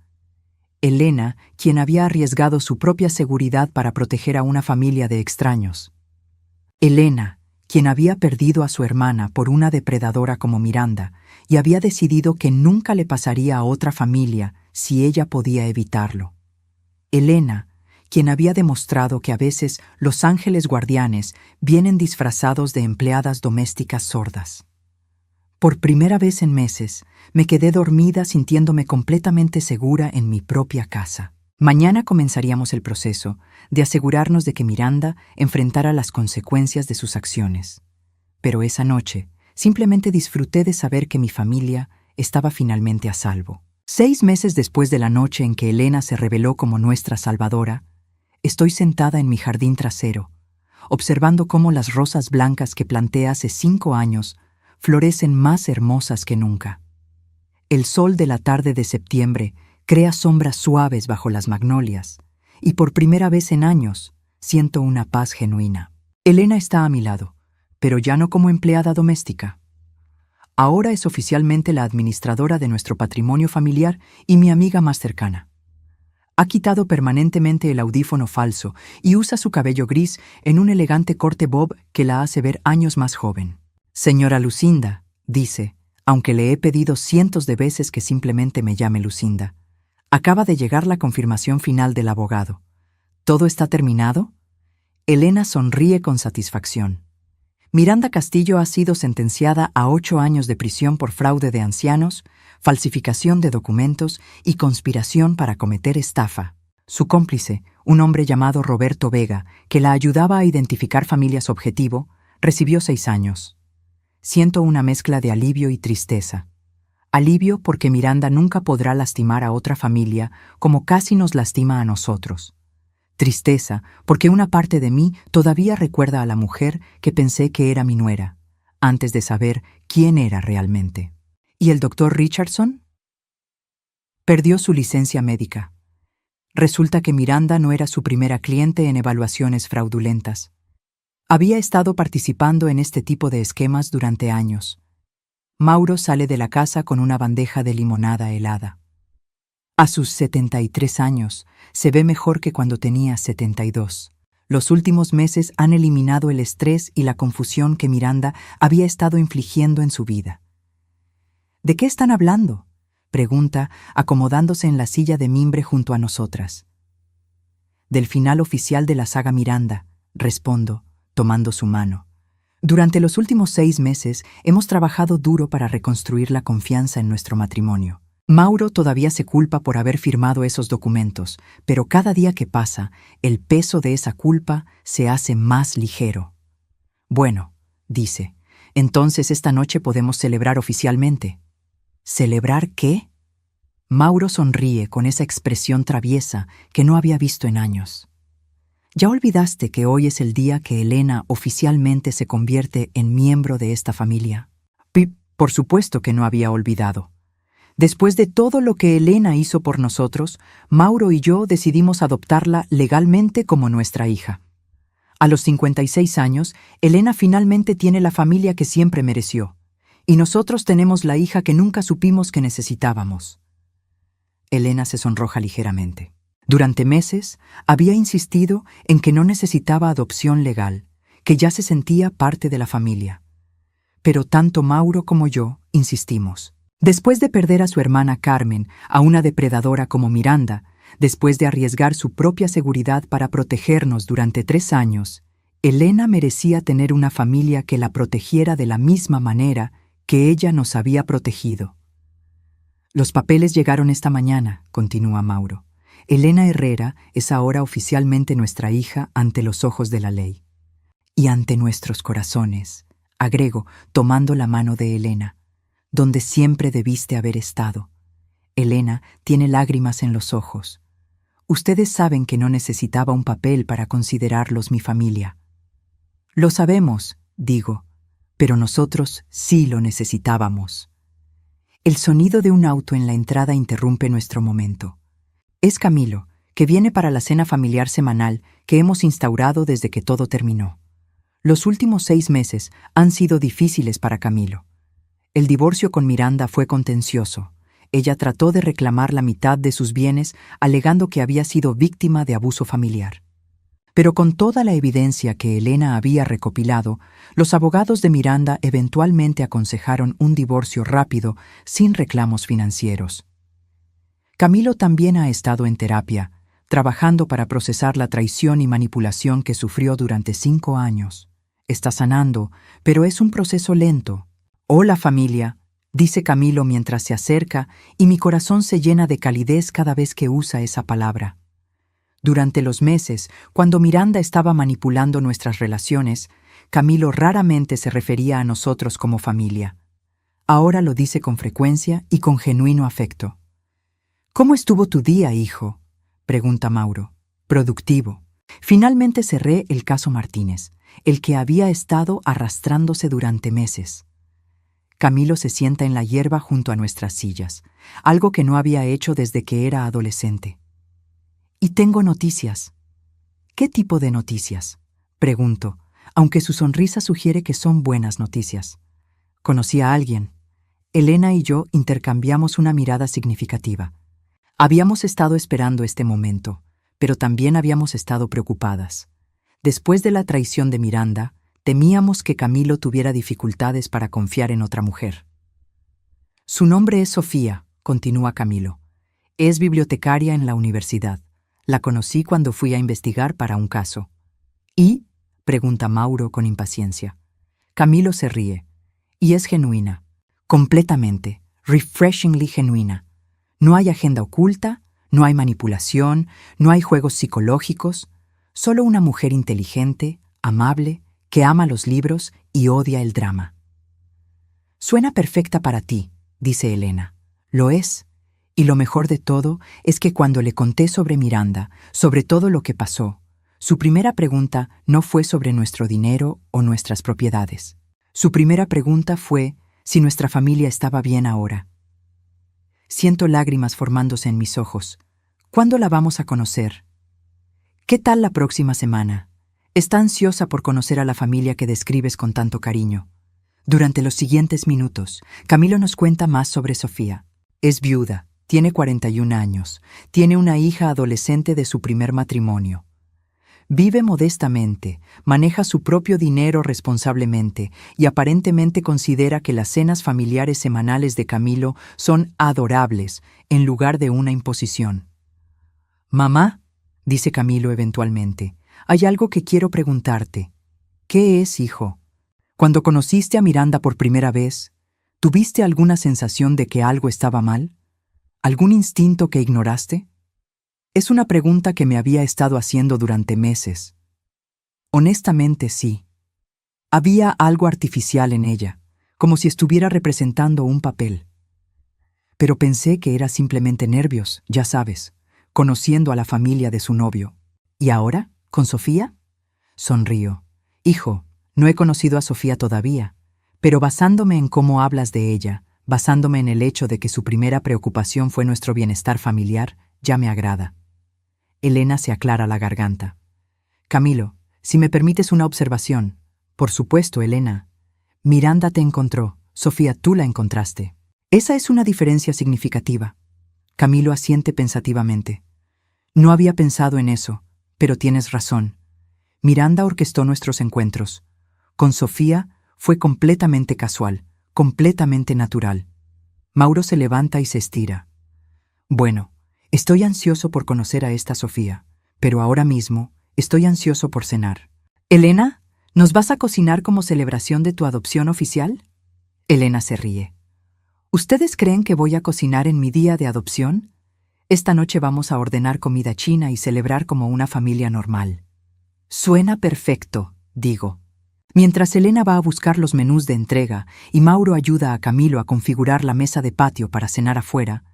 Elena, quien había arriesgado su propia seguridad para proteger a una familia de extraños. Elena, quien había perdido a su hermana por una depredadora como Miranda y había decidido que nunca le pasaría a otra familia si ella podía evitarlo. Elena, quien había demostrado que a veces los ángeles guardianes vienen disfrazados de empleadas domésticas sordas. Por primera vez en meses, me quedé dormida sintiéndome completamente segura en mi propia casa. Mañana comenzaríamos el proceso de asegurarnos de que Miranda enfrentara las consecuencias de sus acciones. Pero esa noche, simplemente disfruté de saber que mi familia estaba finalmente a salvo. 6 meses después de la noche en que Elena se reveló como nuestra salvadora, estoy sentada en mi jardín trasero, observando cómo las rosas blancas que planté hace 5 años florecen más hermosas que nunca. El sol de la tarde de septiembre crea sombras suaves bajo las magnolias, y por primera vez en años siento una paz genuina. Elena está a mi lado, pero ya no como empleada doméstica. Ahora es oficialmente la administradora de nuestro patrimonio familiar y mi amiga más cercana. Ha quitado permanentemente el audífono falso y usa su cabello gris en un elegante corte bob que la hace ver años más joven. Señora Lucinda, dice, aunque le he pedido cientos de veces que simplemente me llame Lucinda. Acaba de llegar la confirmación final del abogado. ¿Todo está terminado? Elena sonríe con satisfacción. Miranda Castillo ha sido sentenciada a 8 años de prisión por fraude de ancianos, falsificación de documentos y conspiración para cometer estafa. Su cómplice, un hombre llamado Roberto Vega, que la ayudaba a identificar familias objetivo, recibió 6 años. Siento una mezcla de alivio y tristeza. Alivio porque Miranda nunca podrá lastimar a otra familia como casi nos lastima a nosotros. Tristeza porque una parte de mí todavía recuerda a la mujer que pensé que era mi nuera, antes de saber quién era realmente. ¿Y el doctor Richardson? Perdió su licencia médica. Resulta que Miranda no era su primera cliente en evaluaciones fraudulentas. Había estado participando en este tipo de esquemas durante años. Mauro sale de la casa con una bandeja de limonada helada. A sus 73 años, se ve mejor que cuando tenía 72. Los últimos meses han eliminado el estrés y la confusión que Miranda había estado infligiendo en su vida. ¿De qué están hablando?, pregunta, acomodándose en la silla de mimbre junto a nosotras. Del final oficial de la saga Miranda, respondo, tomando su mano. Durante los últimos 6 meses hemos trabajado duro para reconstruir la confianza en nuestro matrimonio. Mauro todavía se culpa por haber firmado esos documentos, pero cada día que pasa, el peso de esa culpa se hace más ligero. Bueno, dice, entonces esta noche podemos celebrar oficialmente. ¿Celebrar qué? Mauro sonríe con esa expresión traviesa que no había visto en años. ¿Ya olvidaste que hoy es el día que Elena oficialmente se convierte en miembro de esta familia? Por supuesto que no había olvidado. Después de todo lo que Elena hizo por nosotros, Mauro y yo decidimos adoptarla legalmente como nuestra hija. A los 56 años, Elena finalmente tiene la familia que siempre mereció, y nosotros tenemos la hija que nunca supimos que necesitábamos. Elena se sonroja ligeramente. Durante meses había insistido en que no necesitaba adopción legal, que ya se sentía parte de la familia. Pero tanto Mauro como yo insistimos. Después de perder a su hermana Carmen, a una depredadora como Miranda, después de arriesgar su propia seguridad para protegernos durante 3 años, Elena merecía tener una familia que la protegiera de la misma manera que ella nos había protegido. Los papeles llegaron esta mañana, continúa Mauro. Elena Herrera es ahora oficialmente nuestra hija ante los ojos de la ley. Y ante nuestros corazones, agrego, tomando la mano de Elena, donde siempre debiste haber estado. Elena tiene lágrimas en los ojos. Ustedes saben que no necesitaba un papel para considerarlos mi familia. Lo sabemos, digo, pero nosotros sí lo necesitábamos. El sonido de un auto en la entrada interrumpe nuestro momento. Es Camilo, que viene para la cena familiar semanal que hemos instaurado desde que todo terminó. Los últimos 6 meses han sido difíciles para Camilo. El divorcio con Miranda fue contencioso. Ella trató de reclamar la mitad de sus bienes alegando que había sido víctima de abuso familiar. Pero con toda la evidencia que Elena había recopilado, los abogados de Miranda eventualmente aconsejaron un divorcio rápido sin reclamos financieros. Camilo también ha estado en terapia, trabajando para procesar la traición y manipulación que sufrió durante 5 años. Está sanando, pero es un proceso lento. Hola familia, dice Camilo mientras se acerca y mi corazón se llena de calidez cada vez que usa esa palabra. Durante los meses, cuando Miranda estaba manipulando nuestras relaciones, Camilo raramente se refería a nosotros como familia. Ahora lo dice con frecuencia y con genuino afecto. ¿Cómo estuvo tu día, hijo?, pregunta Mauro. Productivo. Finalmente cerré el caso Martínez, el que había estado arrastrándose durante meses. Camilo se sienta en la hierba junto a nuestras sillas, algo que no había hecho desde que era adolescente. Y tengo noticias. ¿Qué tipo de noticias?, pregunto, aunque su sonrisa sugiere que son buenas noticias. Conocí a alguien. Elena y yo intercambiamos una mirada significativa. Habíamos estado esperando este momento, pero también habíamos estado preocupadas. Después de la traición de Miranda, temíamos que Camilo tuviera dificultades para confiar en otra mujer. Su nombre es Sofía, continúa Camilo. Es bibliotecaria en la universidad. La conocí cuando fui a investigar para un caso. ¿Y?, pregunta Mauro con impaciencia. Camilo se ríe. Y es genuina. Completamente, refreshingly genuina. No hay agenda oculta, no hay manipulación, no hay juegos psicológicos, solo una mujer inteligente, amable, que ama los libros y odia el drama. Suena perfecta para ti, dice Elena. Lo es. Y lo mejor de todo es que cuando le conté sobre Miranda, sobre todo lo que pasó, su primera pregunta no fue sobre nuestro dinero o nuestras propiedades. Su primera pregunta fue si nuestra familia estaba bien ahora. Siento lágrimas formándose en mis ojos. ¿Cuándo la vamos a conocer? ¿Qué tal la próxima semana? Está ansiosa por conocer a la familia que describes con tanto cariño. Durante los siguientes minutos, Camilo nos cuenta más sobre Sofía. Es viuda, tiene 41 años, tiene una hija adolescente de su primer matrimonio. Vive modestamente, maneja su propio dinero responsablemente y aparentemente considera que las cenas familiares semanales de Camilo son adorables en lugar de una imposición. «Mamá», dice Camilo eventualmente, «hay algo que quiero preguntarte». «¿Qué es, hijo?» «Cuando conociste a Miranda por primera vez, ¿tuviste alguna sensación de que algo estaba mal? ¿Algún instinto que ignoraste?» Es una pregunta que me había estado haciendo durante meses. Honestamente, sí. Había algo artificial en ella, como si estuviera representando un papel. Pero pensé que era simplemente nervios, ya sabes, conociendo a la familia de su novio. ¿Y ahora? ¿Con Sofía? Sonrío. Hijo, no he conocido a Sofía todavía, pero basándome en cómo hablas de ella, basándome en el hecho de que su primera preocupación fue nuestro bienestar familiar, ya me agrada. Elena se aclara la garganta. Camilo, si me permites una observación. Por supuesto, Elena. Miranda te encontró, Sofía, tú la encontraste. Esa es una diferencia significativa. Camilo asiente pensativamente. No había pensado en eso, pero tienes razón. Miranda orquestó nuestros encuentros. Con Sofía fue completamente casual, completamente natural. Mauro se levanta y se estira. Bueno, estoy ansioso por conocer a esta Sofía, pero ahora mismo estoy ansioso por cenar. Elena, ¿nos vas a cocinar como celebración de tu adopción oficial? Elena se ríe. ¿Ustedes creen que voy a cocinar en mi día de adopción? Esta noche vamos a ordenar comida china y celebrar como una familia normal. Suena perfecto, digo. Mientras Elena va a buscar los menús de entrega y Mauro ayuda a Camilo a configurar la mesa de patio para cenar afuera,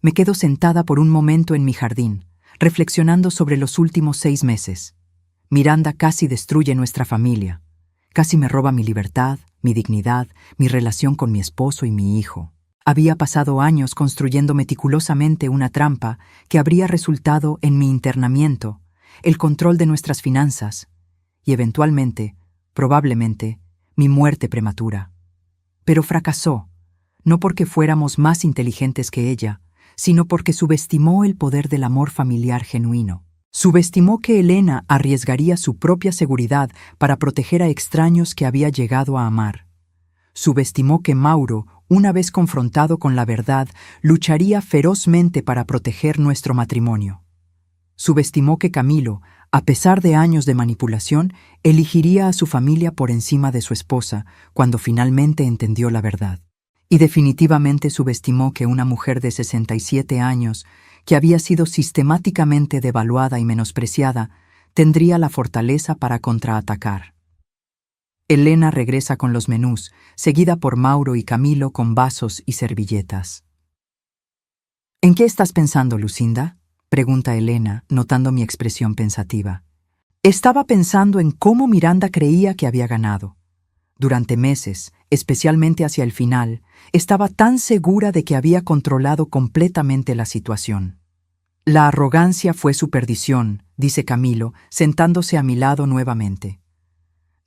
me quedo sentada por un momento en mi jardín, reflexionando sobre los últimos 6 meses. Miranda casi destruye nuestra familia. Casi me roba mi libertad, mi dignidad, mi relación con mi esposo y mi hijo. Había pasado años construyendo meticulosamente una trampa que habría resultado en mi internamiento, el control de nuestras finanzas y eventualmente, probablemente, mi muerte prematura. Pero fracasó, no porque fuéramos más inteligentes que ella, sino porque subestimó el poder del amor familiar genuino. Subestimó que Elena arriesgaría su propia seguridad para proteger a extraños que había llegado a amar. Subestimó que Mauro, una vez confrontado con la verdad, lucharía ferozmente para proteger nuestro matrimonio. Subestimó que Camilo, A pesar de años de manipulación, elegiría a su familia por encima de su esposa cuando finalmente entendió la verdad. Y definitivamente subestimó que una mujer de 67 años, que había sido sistemáticamente devaluada y menospreciada, tendría la fortaleza para contraatacar. Elena regresa con los menús, seguida por Mauro y Camilo con vasos y servilletas. ¿En qué estás pensando, Lucinda?, pregunta Elena, notando mi expresión pensativa. Estaba pensando en cómo Miranda creía que había ganado. Durante meses, especialmente hacia el final, estaba tan segura de que había controlado completamente la situación. La arrogancia fue su perdición, dice Camilo, sentándose a mi lado nuevamente.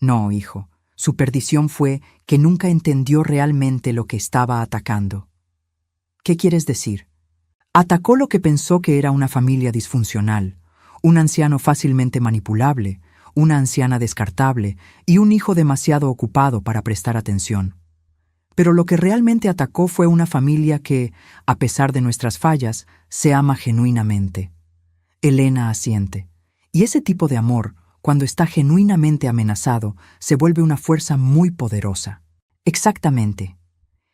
No, hijo, su perdición fue que nunca entendió realmente lo que estaba atacando. ¿Qué quieres decir? Atacó lo que pensó que era una familia disfuncional, un anciano fácilmente manipulable, una anciana descartable y un hijo demasiado ocupado para prestar atención. Pero lo que realmente atacó fue una familia que, a pesar de nuestras fallas, se ama genuinamente. Elena asiente. Y ese tipo de amor, cuando está genuinamente amenazado, se vuelve una fuerza muy poderosa. Exactamente.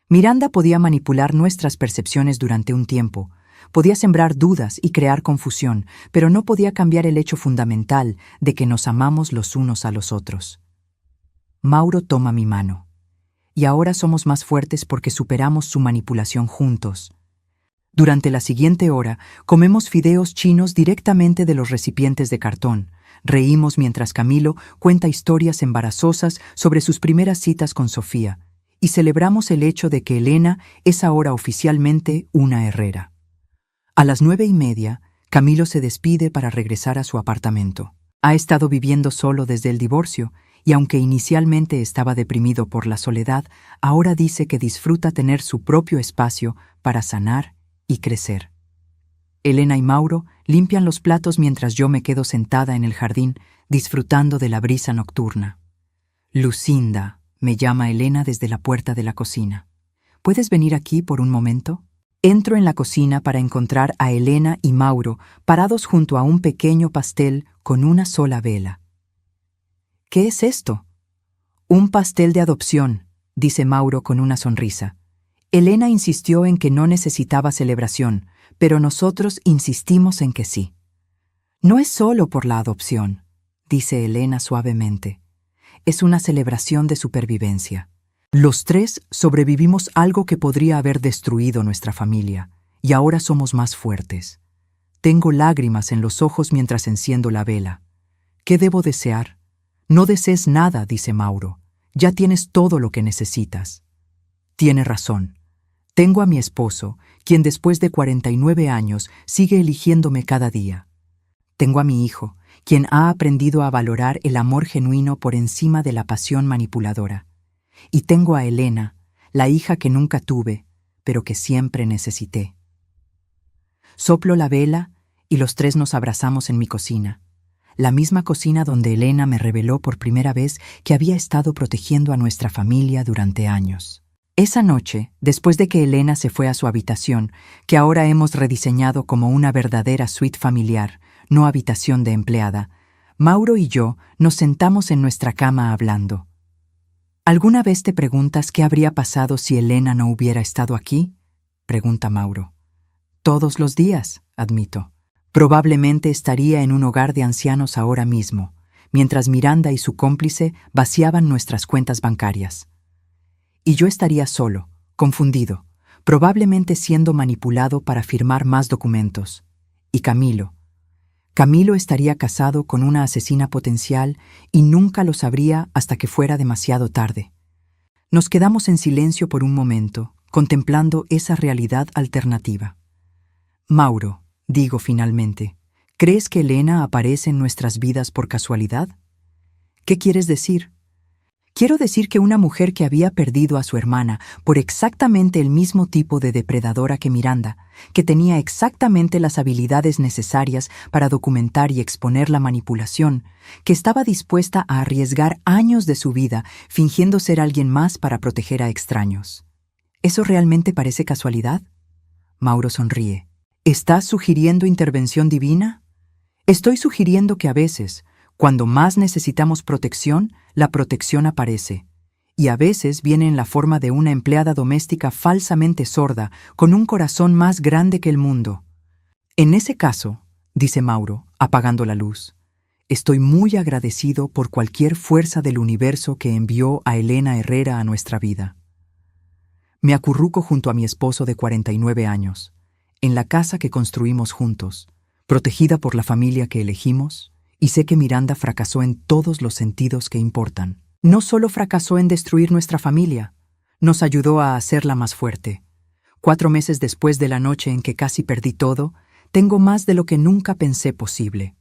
Miranda podía manipular nuestras percepciones durante un tiempo, podía sembrar dudas y crear confusión, pero no podía cambiar el hecho fundamental de que nos amamos los unos a los otros. Mauro toma mi mano. Y ahora somos más fuertes porque superamos su manipulación juntos. Durante la siguiente hora, comemos fideos chinos directamente de los recipientes de cartón. Reímos mientras Camilo cuenta historias embarazosas sobre sus primeras citas con Sofía, y celebramos el hecho de que Elena es ahora oficialmente una herrera. A las 9:30, Camilo se despide para regresar a su apartamento. Ha estado viviendo solo desde el divorcio, y aunque inicialmente estaba deprimido por la soledad, ahora dice que disfruta tener su propio espacio para sanar y crecer. Elena y Mauro limpian los platos mientras yo me quedo sentada en el jardín, disfrutando de la brisa nocturna. Lucinda, me llama Elena desde la puerta de la cocina. ¿Puedes venir aquí por un momento? Entro en la cocina para encontrar a Elena y Mauro parados junto a un pequeño pastel con una sola vela. ¿Qué es esto? Un pastel de adopción, dice Mauro con una sonrisa. Elena insistió en que no necesitaba celebración, pero nosotros insistimos en que sí. No es solo por la adopción, dice Elena suavemente. Es una celebración de supervivencia. Los tres sobrevivimos algo que podría haber destruido nuestra familia, y ahora somos más fuertes. Tengo lágrimas en los ojos mientras enciendo la vela. ¿Qué debo desear? No desees nada, dice Mauro. Ya tienes todo lo que necesitas. Tiene razón. Tengo a mi esposo, quien después de 49 años sigue eligiéndome cada día. Tengo a mi hijo, quien ha aprendido a valorar el amor genuino por encima de la pasión manipuladora. Y tengo a Elena, la hija que nunca tuve, pero que siempre necesité. Soplo la vela y los tres nos abrazamos en mi cocina. La misma cocina donde Elena me reveló por primera vez que había estado protegiendo a nuestra familia durante años. Esa noche, después de que Elena se fue a su habitación, que ahora hemos rediseñado como una verdadera suite familiar, no habitación de empleada, Mauro y yo nos sentamos en nuestra cama hablando. ¿Alguna vez te preguntas qué habría pasado si Elena no hubiera estado aquí?, pregunta Mauro. Todos los días, admito. Probablemente estaría en un hogar de ancianos ahora mismo, mientras Miranda y su cómplice vaciaban nuestras cuentas bancarias. Y yo estaría solo, confundido, probablemente siendo manipulado para firmar más documentos. Y Camilo estaría casado con una asesina potencial y nunca lo sabría hasta que fuera demasiado tarde. Nos quedamos en silencio por un momento, contemplando esa realidad alternativa. Mauro, digo finalmente, ¿crees que Elena aparece en nuestras vidas por casualidad? ¿Qué quieres decir? Quiero decir que una mujer que había perdido a su hermana por exactamente el mismo tipo de depredadora que Miranda, que tenía exactamente las habilidades necesarias para documentar y exponer la manipulación, que estaba dispuesta a arriesgar años de su vida fingiendo ser alguien más para proteger a extraños. ¿Eso realmente parece casualidad? Mauro sonríe. ¿Estás sugiriendo intervención divina? Estoy sugiriendo que a veces, cuando más necesitamos protección, la protección aparece. Y a veces viene en la forma de una empleada doméstica falsamente sorda, con un corazón más grande que el mundo. En ese caso, dice Mauro, apagando la luz, estoy muy agradecido por cualquier fuerza del universo que envió a Elena Herrera a nuestra vida. Me acurruco junto a mi esposo de 49 años, en la casa que construimos juntos, protegida por la familia que elegimos, y sé que Miranda fracasó en todos los sentidos que importan. No solo fracasó en destruir nuestra familia, nos ayudó a hacerla más fuerte. 4 meses después de la noche en que casi perdí todo, tengo más de lo que nunca pensé posible.